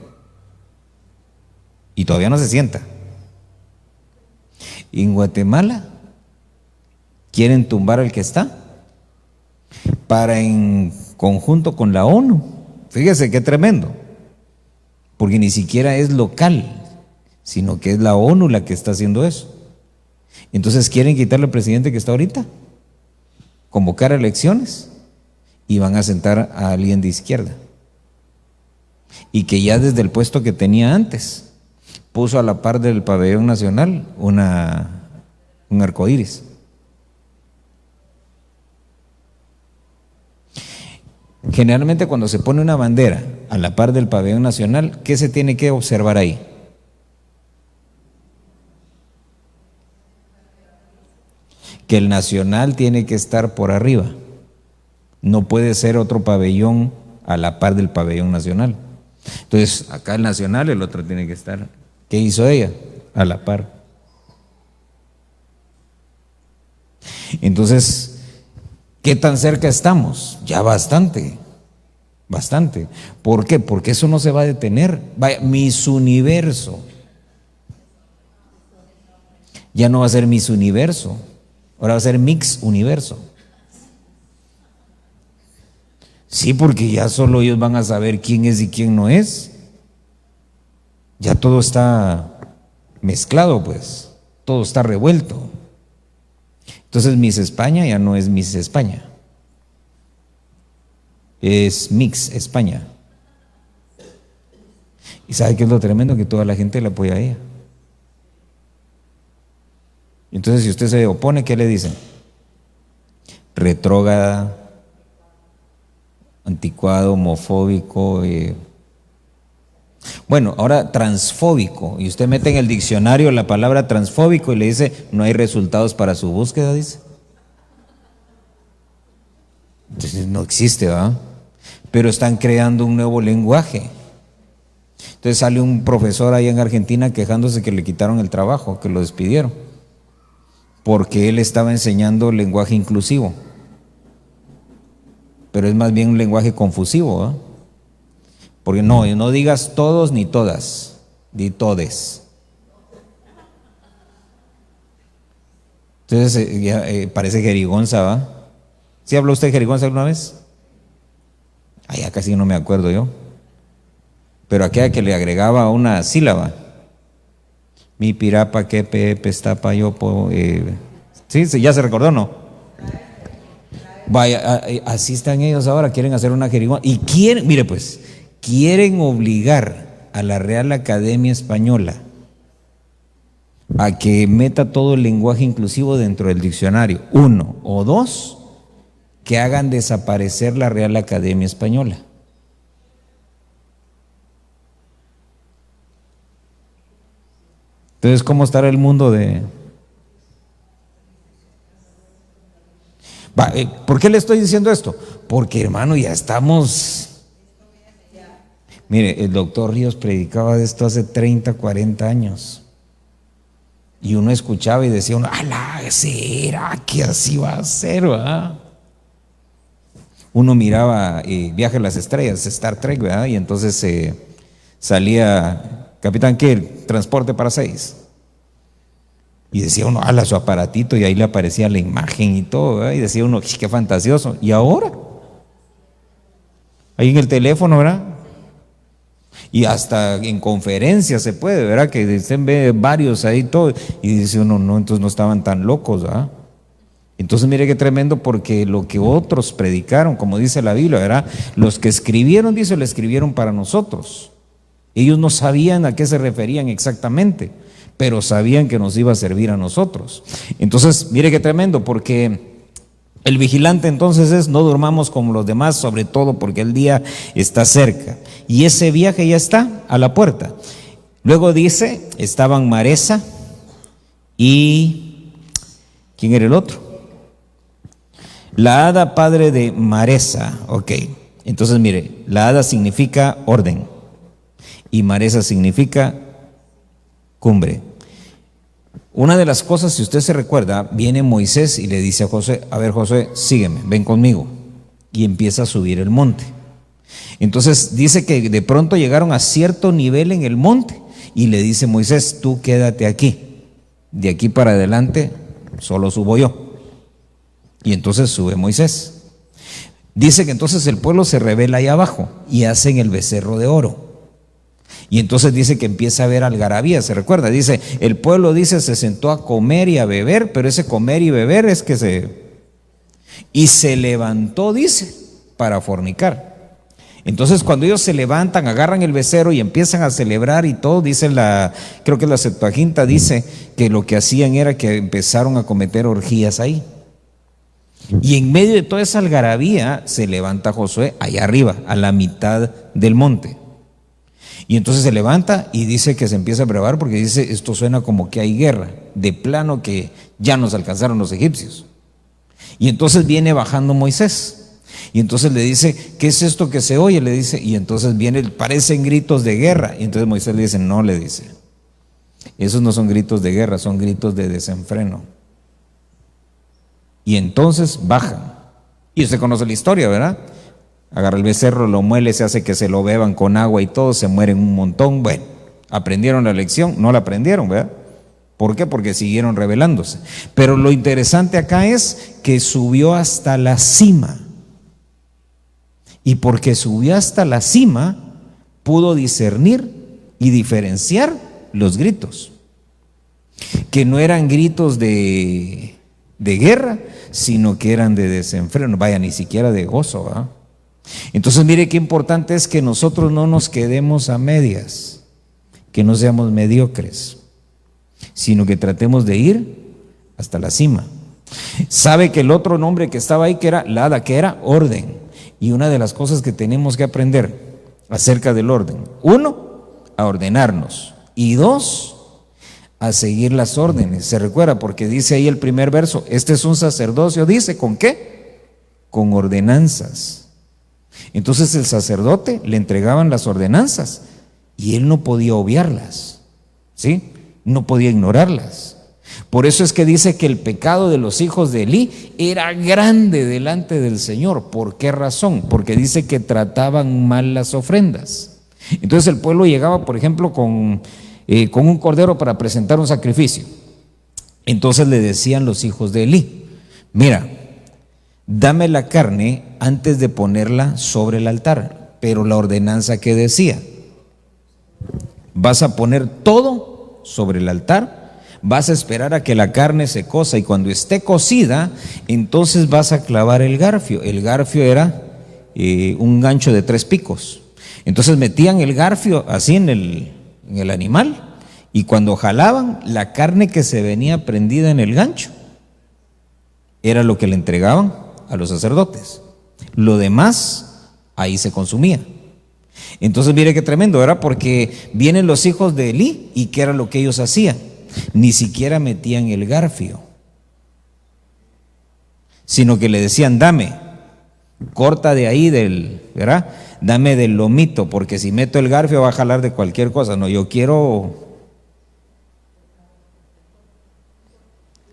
Y todavía no se sienta. Y en Guatemala quieren tumbar al que está para en conjunto con la ONU. Fíjese qué tremendo. Porque ni siquiera es local, sino que es la ONU la que está haciendo eso. Entonces quieren quitarle al presidente que está ahorita, convocar elecciones y van a sentar a alguien de izquierda. Y que ya desde el puesto que tenía antes puso a la par del pabellón nacional un arcoíris. Generalmente cuando se pone una bandera a la par del pabellón nacional, ¿qué se tiene que observar ahí? Que el nacional tiene que estar por arriba. No puede ser otro pabellón a la par del pabellón nacional. Entonces, acá el nacional, el otro tiene que estar. ¿Qué hizo ella? A la par. Entonces, ¿qué tan cerca estamos? Ya bastante. ¿Por qué? Porque eso no se va a detener. Vaya, Miss Universo. Ya no va a ser Miss Universo. Ahora va a ser Mix Universo. Sí, porque ya solo ellos van a saber quién es y quién no es. Ya todo está mezclado, pues. Todo está revuelto. Entonces Miss España ya no es Miss España. Es Mix España. ¿Y sabe qué es lo tremendo? Que toda la gente le apoya a ella. Entonces, si usted se opone, ¿qué le dicen? Retrógrada, anticuado, homofóbico. Bueno, ahora transfóbico. Y usted mete en el diccionario la palabra transfóbico y le dice, no hay resultados para su búsqueda, dice. Entonces, no existe, ¿verdad? Pero están creando un nuevo lenguaje. Entonces sale un profesor ahí en Argentina quejándose que le quitaron el trabajo, que lo despidieron. porque él estaba enseñando lenguaje inclusivo, pero es más bien un lenguaje confusivo, ¿eh? Porque no digas todos ni todas, di todes. Entonces parece jerigonza, ¿va? ¿Sí habló usted jerigonza alguna vez? Ay, ya casi no me acuerdo yo. Pero aquella que le agregaba una sílaba. Mi pirapa, que pestapa, yo, sí, ya se recordó, ¿no? Vaya, así están ellos ahora, quieren hacer una jerigonza. Y quieren, mire pues, quieren obligar a la Real Academia Española a que meta todo el lenguaje inclusivo dentro del diccionario. 1 o 2, que hagan desaparecer la Real Academia Española. Entonces, ¿cómo estará el mundo de...? ¿Por qué le estoy diciendo esto? Porque, hermano, ya estamos... Mire, el doctor Ríos predicaba de esto hace 30, 40 años. Y uno escuchaba y decía uno, ¡ala! ¿Será que así va a ser, va? Uno miraba Viaje a las Estrellas, Star Trek, ¿verdad? Y entonces salía Capitán Kirk, transporte para 6. Y decía uno, ¡ala! Su aparatito, y ahí le aparecía la imagen y todo, ¿verdad? Y decía uno, ¡qué fantasioso! ¿Y ahora? Ahí en el teléfono, ¿verdad? Y hasta en conferencias se puede, ¿verdad? Que se ve varios ahí todo. Y dice uno, no, entonces no estaban tan locos, ¿verdad? Entonces mire qué tremendo, porque lo que otros predicaron, como dice la Biblia, ¿verdad? Los que escribieron, dice, lo escribieron para nosotros. Ellos no sabían a qué se referían exactamente, pero sabían que nos iba a servir a nosotros. Entonces mire qué tremendo, porque el vigilante entonces es: no durmamos como los demás, sobre todo porque el día está cerca. Y ese viaje ya está a la puerta. Luego dice, estaban Maresa y... ¿quién era el otro? La hada padre de Maresa. Ok, entonces mire, la hada significa orden y Maresa significa cumbre. Una de las cosas, si usted se recuerda, viene Moisés y le dice a Josué, a ver Josué, sígueme, ven conmigo. Y empieza a subir el monte. Entonces dice que de pronto llegaron a cierto nivel en el monte y le dice Moisés, tú quédate aquí, de aquí para adelante solo subo yo. Y entonces sube Moisés. Dice que entonces el pueblo se rebela ahí abajo y hacen el becerro de oro. Y entonces dice que empieza a haber algarabía, se recuerda, dice, el pueblo, dice, se sentó a comer y a beber, pero ese comer y beber es que y se levantó, dice, para fornicar. Entonces cuando ellos se levantan, agarran el becerro y empiezan a celebrar y todo, dice creo que la Septuaginta dice que lo que hacían era que empezaron a cometer orgías ahí. Y en medio de toda esa algarabía se levanta Josué allá arriba, a la mitad del monte. Y entonces se levanta y dice que se empieza a brevar porque dice, esto suena como que hay guerra, de plano que ya nos alcanzaron los egipcios. Y entonces viene bajando Moisés. Y entonces le dice, ¿qué es esto que se oye? Le dice, y entonces parecen gritos de guerra. Y entonces Moisés le dice, no, le dice, esos no son gritos de guerra, son gritos de desenfreno. Y entonces bajan. Y usted conoce la historia, ¿verdad? Agarra el becerro, lo muele, se hace que se lo beban con agua y todo, se mueren un montón. Bueno, ¿aprendieron la lección? No la aprendieron, ¿verdad? ¿Por qué? Porque siguieron rebelándose. Pero lo interesante acá es que subió hasta la cima. Y porque subió hasta la cima, pudo discernir y diferenciar los gritos. Que no eran gritos de guerra, sino que eran de desenfreno. Vaya, ni siquiera de gozo, ¿verdad? Entonces mire qué importante es que nosotros no nos quedemos a medias, que no seamos mediocres, sino que tratemos de ir hasta la cima. Sabe que el otro nombre que estaba ahí, que era la hada, que era orden. Y una de las cosas que tenemos que aprender acerca del orden: 1, a ordenarnos, y 2, a seguir las órdenes. Se recuerda porque dice ahí el primer verso, este es un sacerdocio, dice, ¿con qué? Con ordenanzas. Entonces el sacerdote le entregaban las ordenanzas y él no podía obviarlas, ¿sí? No podía ignorarlas. Por eso es que dice que el pecado de los hijos de Elí era grande delante del Señor. ¿Por qué razón? Porque dice que trataban mal las ofrendas. Entonces el pueblo llegaba, por ejemplo, con un cordero para presentar un sacrificio. Entonces le decían los hijos de Elí: mira, dame la carne antes de ponerla sobre el altar. Pero la ordenanza que decía: vas a poner todo sobre el altar, vas a esperar a que la carne se cosa, y cuando esté cocida, entonces vas a clavar el garfio. El garfio era un gancho de 3 picos. Entonces metían el garfio así en el animal, y cuando jalaban, la carne que se venía prendida en el gancho era lo que le entregaban a los sacerdotes. Lo demás ahí se consumía. Entonces mire qué tremendo, ¿verdad? Porque vienen los hijos de Elí, y ¿qué era lo que ellos hacían? Ni siquiera metían el garfio, sino que le decían: dame, corta de ahí ¿verdad? Dame del lomito, porque si meto el garfio va a jalar de cualquier cosa. No, yo quiero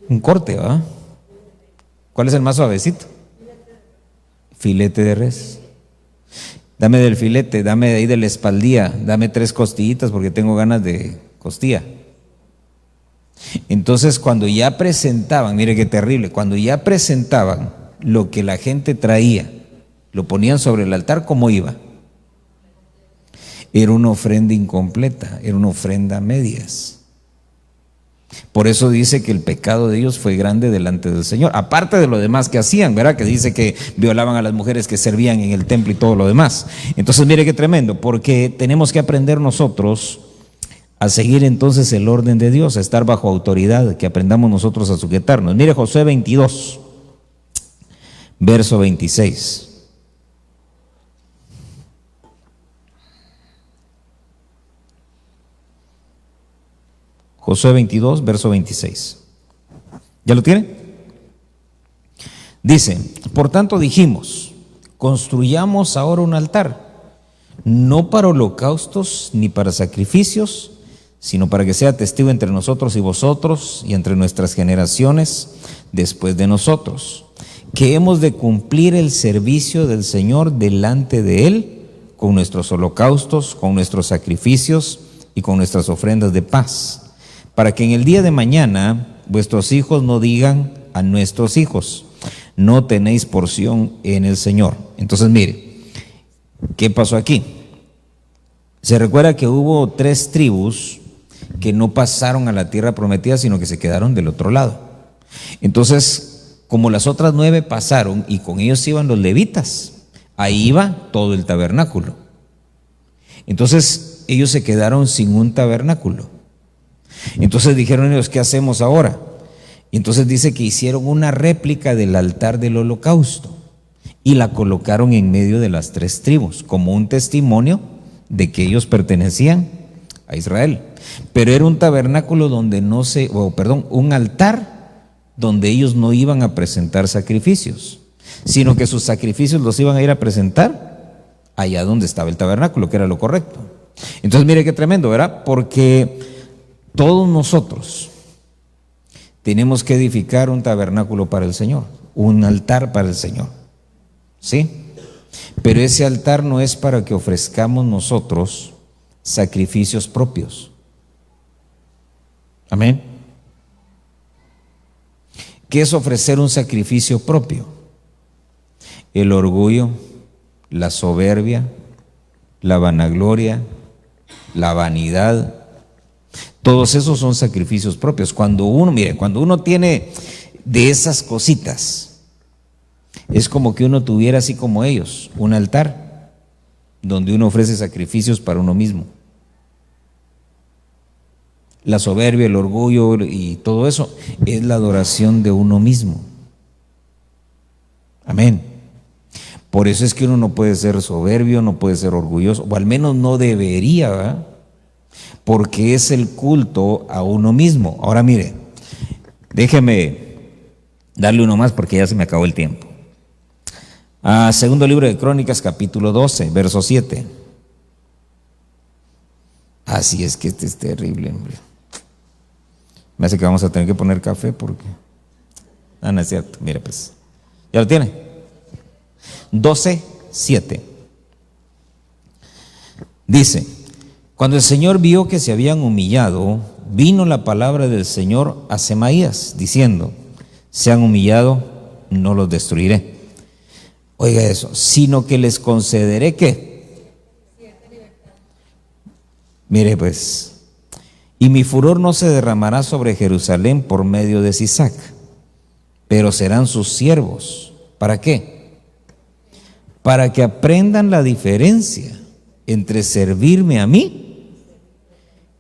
un corte, ¿verdad? ¿Cuál es el más suavecito? Filete de res. Dame del filete, dame de ahí de la espaldilla, dame 3 costillitas porque tengo ganas de costilla. Entonces cuando ya presentaban, mire qué terrible, cuando ya presentaban lo que la gente traía, lo ponían sobre el altar, ¿cómo iba? Era una ofrenda incompleta, era una ofrenda a medias. Por eso dice que el pecado de ellos fue grande delante del Señor, aparte de lo demás que hacían, ¿verdad? Que dice que violaban a las mujeres que servían en el templo y todo lo demás. Entonces mire qué tremendo, porque tenemos que aprender nosotros a seguir entonces el orden de Dios, a estar bajo autoridad, que aprendamos nosotros a sujetarnos. Mire Josué 22, verso 26. Josué 22, verso 26. ¿Ya lo tiene? Dice: por tanto dijimos, construyamos ahora un altar, no para holocaustos ni para sacrificios, sino para que sea testigo entre nosotros y vosotros, y entre nuestras generaciones después de nosotros, que hemos de cumplir el servicio del Señor delante de Él, con nuestros holocaustos, con nuestros sacrificios y con nuestras ofrendas de paz, para que en el día de mañana vuestros hijos no digan a nuestros hijos: no tenéis porción en el Señor. Entonces mire, ¿qué pasó aquí? Se recuerda que hubo 3 tribus que no pasaron a la tierra prometida, sino que se quedaron del otro lado. Entonces, como las otras 9 pasaron, y con ellos iban los levitas, ahí iba todo el tabernáculo. Entonces ellos se quedaron sin un tabernáculo. Entonces dijeron ellos: ¿qué hacemos ahora? Y entonces dice que hicieron una réplica del altar del holocausto y la colocaron en medio de las 3 tribus, como un testimonio de que ellos pertenecían a Israel. Pero era un tabernáculo donde un altar donde ellos no iban a presentar sacrificios, sino que sus sacrificios los iban a ir a presentar allá donde estaba el tabernáculo, que era lo correcto. Entonces mire qué tremendo, ¿verdad? Porque todos nosotros tenemos que edificar un tabernáculo para el Señor, un altar para el Señor, ¿sí? Pero ese altar no es para que ofrezcamos nosotros sacrificios propios. Amén. ¿Qué es ofrecer un sacrificio propio? El orgullo, la soberbia, la vanagloria, la vanidad. Todos esos son sacrificios propios. Cuando uno tiene de esas cositas, es como que uno tuviera, así como ellos, un altar donde uno ofrece sacrificios para uno mismo. La soberbia, el orgullo y todo eso es la adoración de uno mismo. Amén. Por eso es que uno no puede ser soberbio, no puede ser orgulloso, o al menos no debería, ¿verdad? Porque es el culto a uno mismo. Ahora mire, déjeme darle uno más porque ya se me acabó el tiempo. Segundo libro de Crónicas, capítulo 12, verso 7. Así es que este es terrible, hombre. Me hace que vamos a tener que poner café porque... no es cierto. Mire pues. ¿Ya lo tiene? 12:7. Dice: cuando el Señor vio que se habían humillado, vino la palabra del Señor a Semaías, diciendo: se han humillado, no los destruiré. Oiga eso, sino que les concederé ¿qué? Mire pues, y mi furor no se derramará sobre Jerusalén por medio de Sisac, pero serán sus siervos. ¿Para qué? Para que aprendan la diferencia entre servirme a mí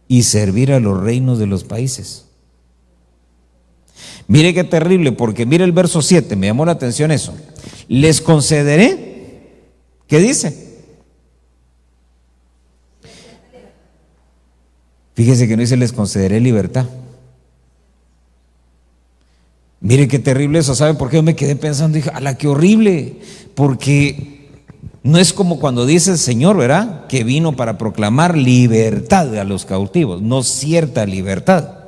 y servir a los reinos de los países. Mire qué terrible, porque mire el verso 7, me llamó la atención eso. Les concederé, ¿qué dice? Fíjese que no dice les concederé libertad. Mire qué terrible eso. ¿Sabe por qué? Yo me quedé pensando, dije, ¡ala, qué horrible! Porque no es como cuando dice el Señor, ¿verdad?, que vino para proclamar libertad a los cautivos, no cierta libertad.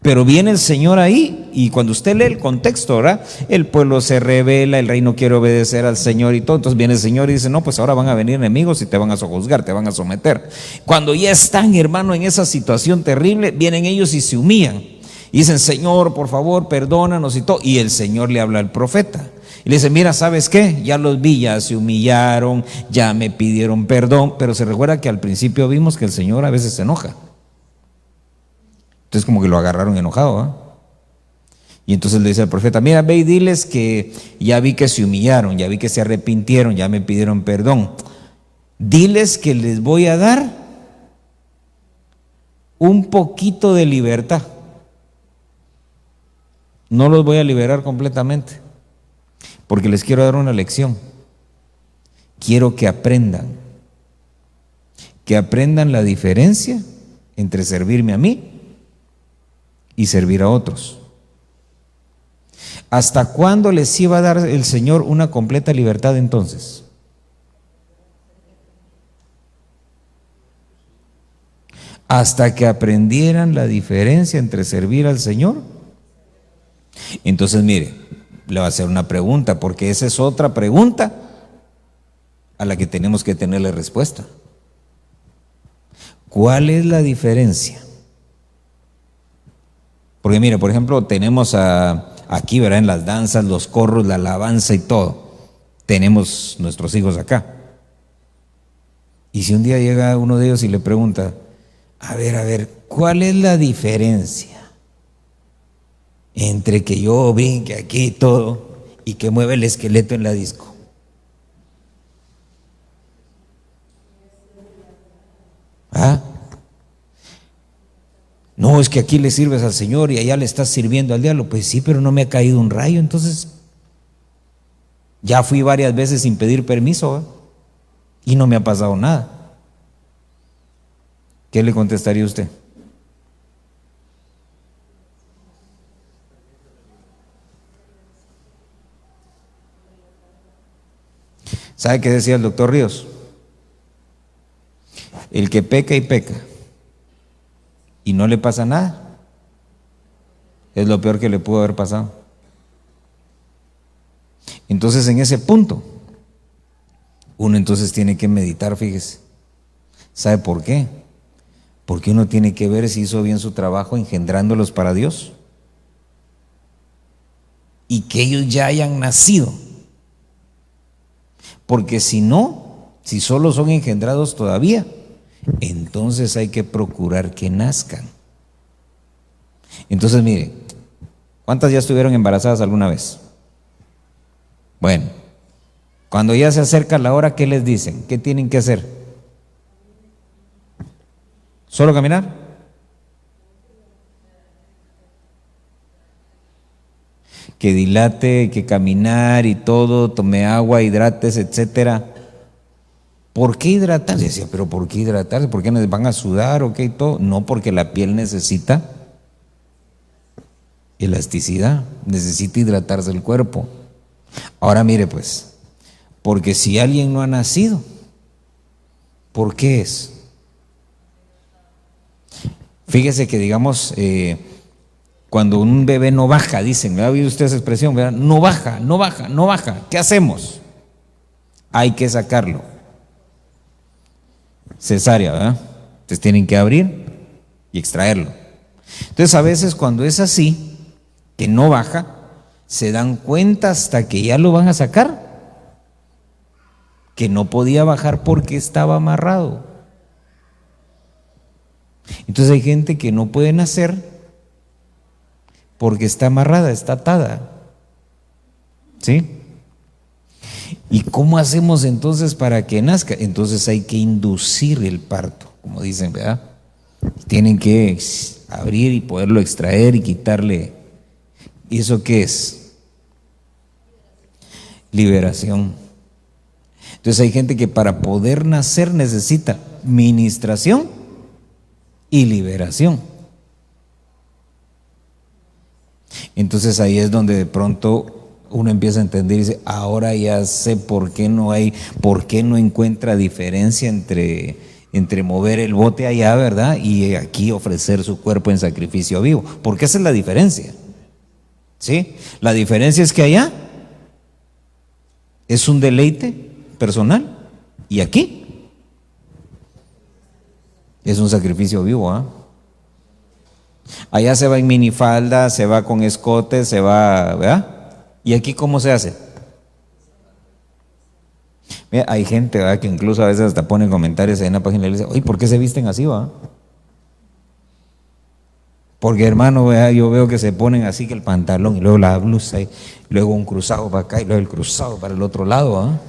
Pero viene el Señor ahí, y cuando usted lee el contexto, ¿verdad?, el pueblo se rebela, el rey no quiere obedecer al Señor y todo. Entonces viene el Señor y dice: no, pues ahora van a venir enemigos y te van a sojuzgar, te van a someter. Cuando ya están, hermano, en esa situación terrible, vienen ellos y se humillan. Y dicen: Señor, por favor, perdónanos y todo. Y el Señor le habla al profeta. Y le dice: mira, ¿sabes qué? Ya los vi, ya se humillaron, ya me pidieron perdón. Pero se recuerda que al principio vimos que el Señor a veces se enoja. Entonces como que lo agarraron enojado, ¿eh? Y entonces le dice al profeta: mira, ve y diles que ya vi que se humillaron, ya vi que se arrepintieron, ya me pidieron perdón. Diles que les voy a dar un poquito de libertad. No los voy a liberar completamente, porque les quiero dar una lección. Quiero que aprendan la diferencia entre servirme a mí y servir a otros. ¿Hasta cuándo les iba a dar el Señor una completa libertad entonces? Hasta que aprendieran la diferencia entre servir al Señor. Entonces mire, le voy a hacer una pregunta, porque esa es otra pregunta a la que tenemos que tenerle respuesta. ¿Cuál es la diferencia? Porque mire, por ejemplo, tenemos aquí, ¿verdad?, en las danzas, los corros, la alabanza y todo. Tenemos nuestros hijos acá. Y si un día llega uno de ellos y le pregunta: a ver, ¿cuál es la diferencia entre que yo brinque aquí y todo y que mueva el esqueleto en la disco? ¿Ah? No, es que aquí le sirves al Señor y allá le estás sirviendo al diablo. Pues sí, pero no me ha caído un rayo. Entonces ya fui varias veces sin pedir permiso, ¿eh?, y no me ha pasado nada. ¿Qué le contestaría usted? ¿Sabe qué decía el doctor Ríos? El que peca y peca y no le pasa nada es lo peor que le pudo haber pasado. Entonces, en ese punto uno entonces tiene que meditar, fíjese. ¿Sabe por qué? Porque uno tiene que ver si hizo bien su trabajo engendrándolos para Dios y que ellos ya hayan nacido. Porque si no, si solo son engendrados todavía, entonces hay que procurar que nazcan. Entonces mire, ¿cuántas ya estuvieron embarazadas alguna vez? Bueno, cuando ya se acerca la hora, ¿qué les dicen? ¿Qué tienen que hacer? ¿Solo caminar? Que dilate, que caminar y todo, tome agua, hidrates, etcétera. ¿Por qué hidratarse? Decía, pero ¿por qué hidratarse? ¿Por qué nos van a sudar o qué y todo? No, porque la piel necesita elasticidad, necesita hidratarse el cuerpo. Ahora mire pues, porque si alguien no ha nacido, ¿por qué es? Fíjese que, digamos, cuando un bebé no baja, dicen, ¿ha oído usted esa expresión? ¿Verdad? No baja, no baja, no baja. ¿Qué hacemos? Hay que sacarlo. Cesárea, ¿verdad? Entonces tienen que abrir y extraerlo. Entonces a veces cuando es así, que no baja, se dan cuenta hasta que ya lo van a sacar, que no podía bajar porque estaba amarrado. Entonces hay gente que no puede nacer porque está amarrada, está atada. ¿Sí? ¿Y cómo hacemos entonces para que nazca? Entonces hay que inducir el parto, como dicen, ¿verdad? Tienen que abrir y poderlo extraer y quitarle. ¿Y eso qué es? Liberación. Entonces hay gente que para poder nacer necesita ministración y liberación. Entonces ahí es donde de pronto uno empieza a entender y dice, ahora ya sé por qué no encuentra diferencia entre mover el bote allá, ¿verdad? Y aquí ofrecer su cuerpo en sacrificio vivo. Porque esa es la diferencia. ¿Sí? La diferencia es que allá es un deleite personal y aquí es un sacrificio vivo, ¿ah? Allá se va en minifalda, se va con escote, se va, ¿verdad? ¿Y aquí cómo se hace? Mira, hay gente, ¿verdad?, que incluso a veces hasta ponen comentarios en la página y le dicen, oye, ¿por qué se visten así, va? Porque, hermano, ¿verdad?, yo veo que se ponen así, que el pantalón y luego la blusa y luego un cruzado para acá y luego el cruzado para el otro lado, ¿va?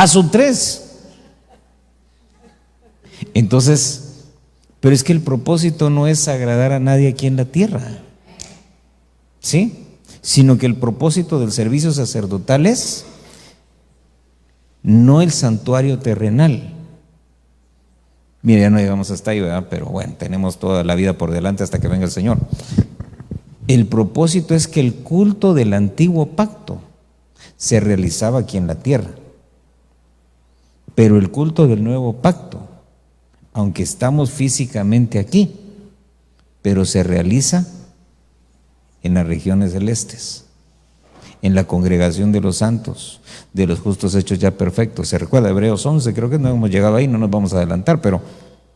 Son tres. Entonces, pero es que el propósito no es agradar a nadie aquí en la tierra, ¿sí? Sino que el propósito del servicio sacerdotal es no el santuario terrenal. Mira, ya no llegamos hasta ahí, ¿verdad? Pero bueno, tenemos toda la vida por delante hasta que venga el Señor. El propósito es que el culto del antiguo pacto se realizaba aquí en la tierra, pero el culto del nuevo pacto, aunque estamos físicamente aquí, pero se realiza en las regiones celestes, en la congregación de los santos, de los justos hechos ya perfectos. Se recuerda Hebreos 11, creo que no hemos llegado ahí, no nos vamos a adelantar, pero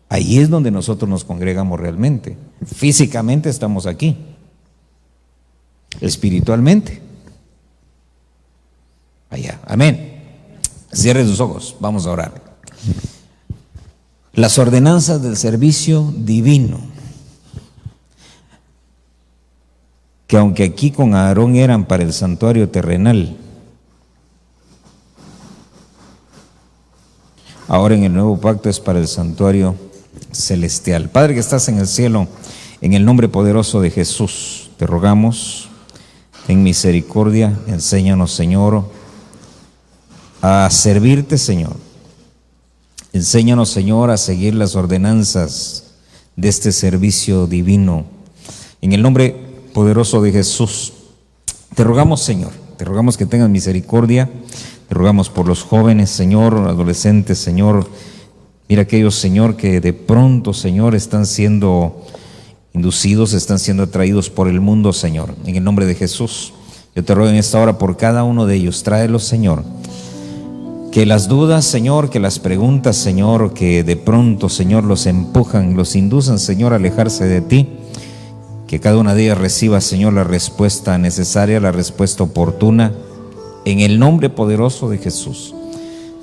ahí es donde nosotros nos congregamos realmente. Físicamente estamos aquí, espiritualmente allá. Amén. Cierre sus ojos, vamos a orar. Las ordenanzas del servicio divino, que aunque aquí con Aarón eran para el santuario terrenal, ahora en el nuevo pacto es para el santuario celestial. Padre que estás en el cielo, en el nombre poderoso de Jesús, te rogamos, en misericordia, enséñanos, Señor, a servirte, Señor. Enséñanos, Señor, a seguir las ordenanzas de este servicio divino. En el nombre poderoso de Jesús, te rogamos, Señor, te rogamos que tengas misericordia, te rogamos por los jóvenes, Señor, adolescentes, Señor. Mira aquellos, Señor, que de pronto, Señor, están siendo inducidos, están siendo atraídos por el mundo, Señor. En el nombre de Jesús, yo te ruego en esta hora por cada uno de ellos, tráelos, Señor. Que las dudas, Señor, que las preguntas, Señor, que de pronto, Señor, los empujan, los inducen, Señor, a alejarse de ti, que cada una de ellas reciba, Señor, la respuesta necesaria, la respuesta oportuna, en el nombre poderoso de Jesús.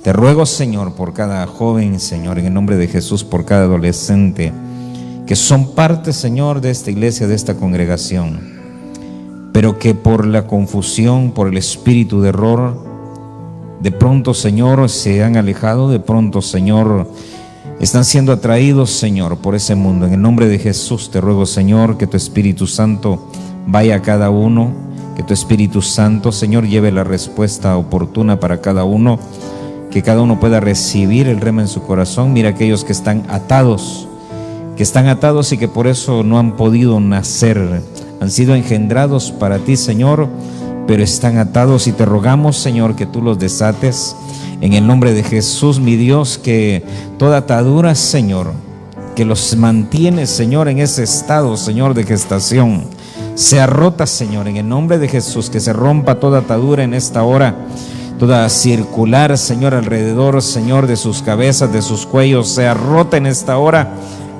Te ruego, Señor, por cada joven, Señor, en el nombre de Jesús, por cada adolescente, que son parte, Señor, de esta iglesia, de esta congregación, pero que por la confusión, por el espíritu de error, de pronto, Señor, se han alejado, de pronto, Señor, están siendo atraídos, Señor, por ese mundo. En el nombre de Jesús te ruego, Señor, que tu Espíritu Santo vaya a cada uno, que tu Espíritu Santo, Señor, lleve la respuesta oportuna para cada uno, que cada uno pueda recibir el rema en su corazón. Mira aquellos que están atados y que por eso no han podido nacer, han sido engendrados para ti, Señor, pero están atados, y te rogamos, Señor, que tú los desates en el nombre de Jesús, mi Dios, que toda atadura, Señor, que los mantiene, Señor, en ese estado, Señor, de gestación, sea rota, Señor, en el nombre de Jesús, que se rompa toda atadura en esta hora, toda circular, Señor, alrededor, Señor, de sus cabezas, de sus cuellos, sea rota en esta hora,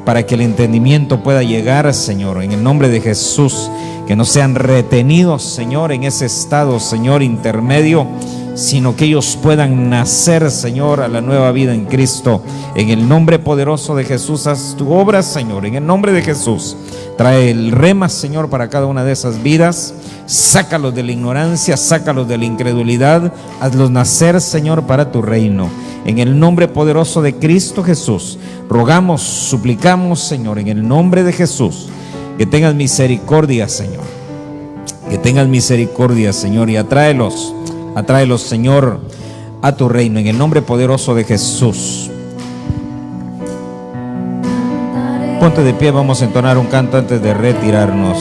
para que el entendimiento pueda llegar, Señor, en el nombre de Jesús, que no sean retenidos, Señor, en ese estado, Señor, intermedio, sino que ellos puedan nacer, Señor, a la nueva vida en Cristo. En el nombre poderoso de Jesús, haz tu obra, Señor, en el nombre de Jesús. Trae el rema, Señor, para cada una de esas vidas. Sácalos de la ignorancia, sácalos de la incredulidad, hazlos nacer, Señor, para tu reino. En el nombre poderoso de Cristo Jesús, rogamos, suplicamos, Señor, en el nombre de Jesús, que tengas misericordia, Señor. Que tengas misericordia, Señor, y atráelos, Señor, a tu reino, en el nombre poderoso de Jesús. Ponte de pie, vamos a entonar un canto antes de retirarnos.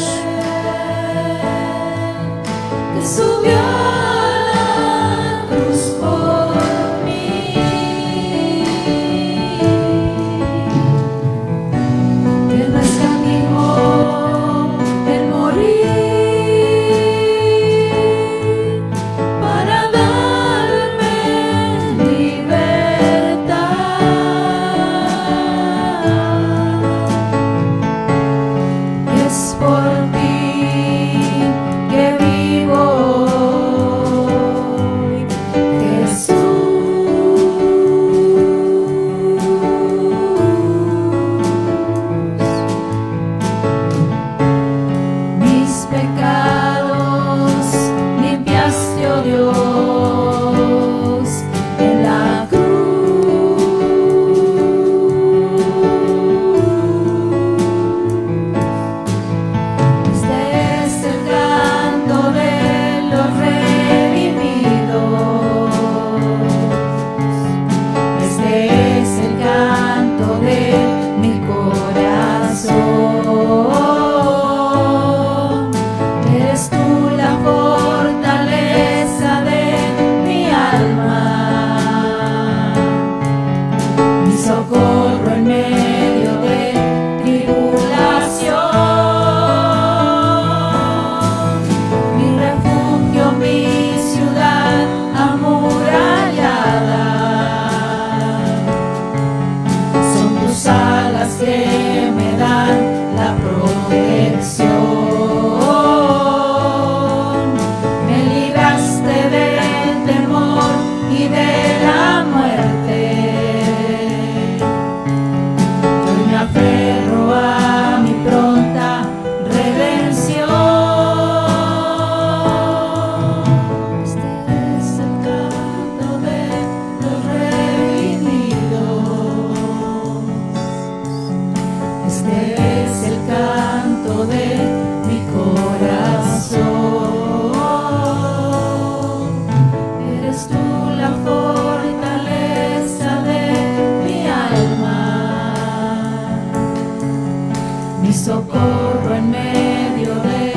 Socorro en medio de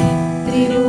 tribulación.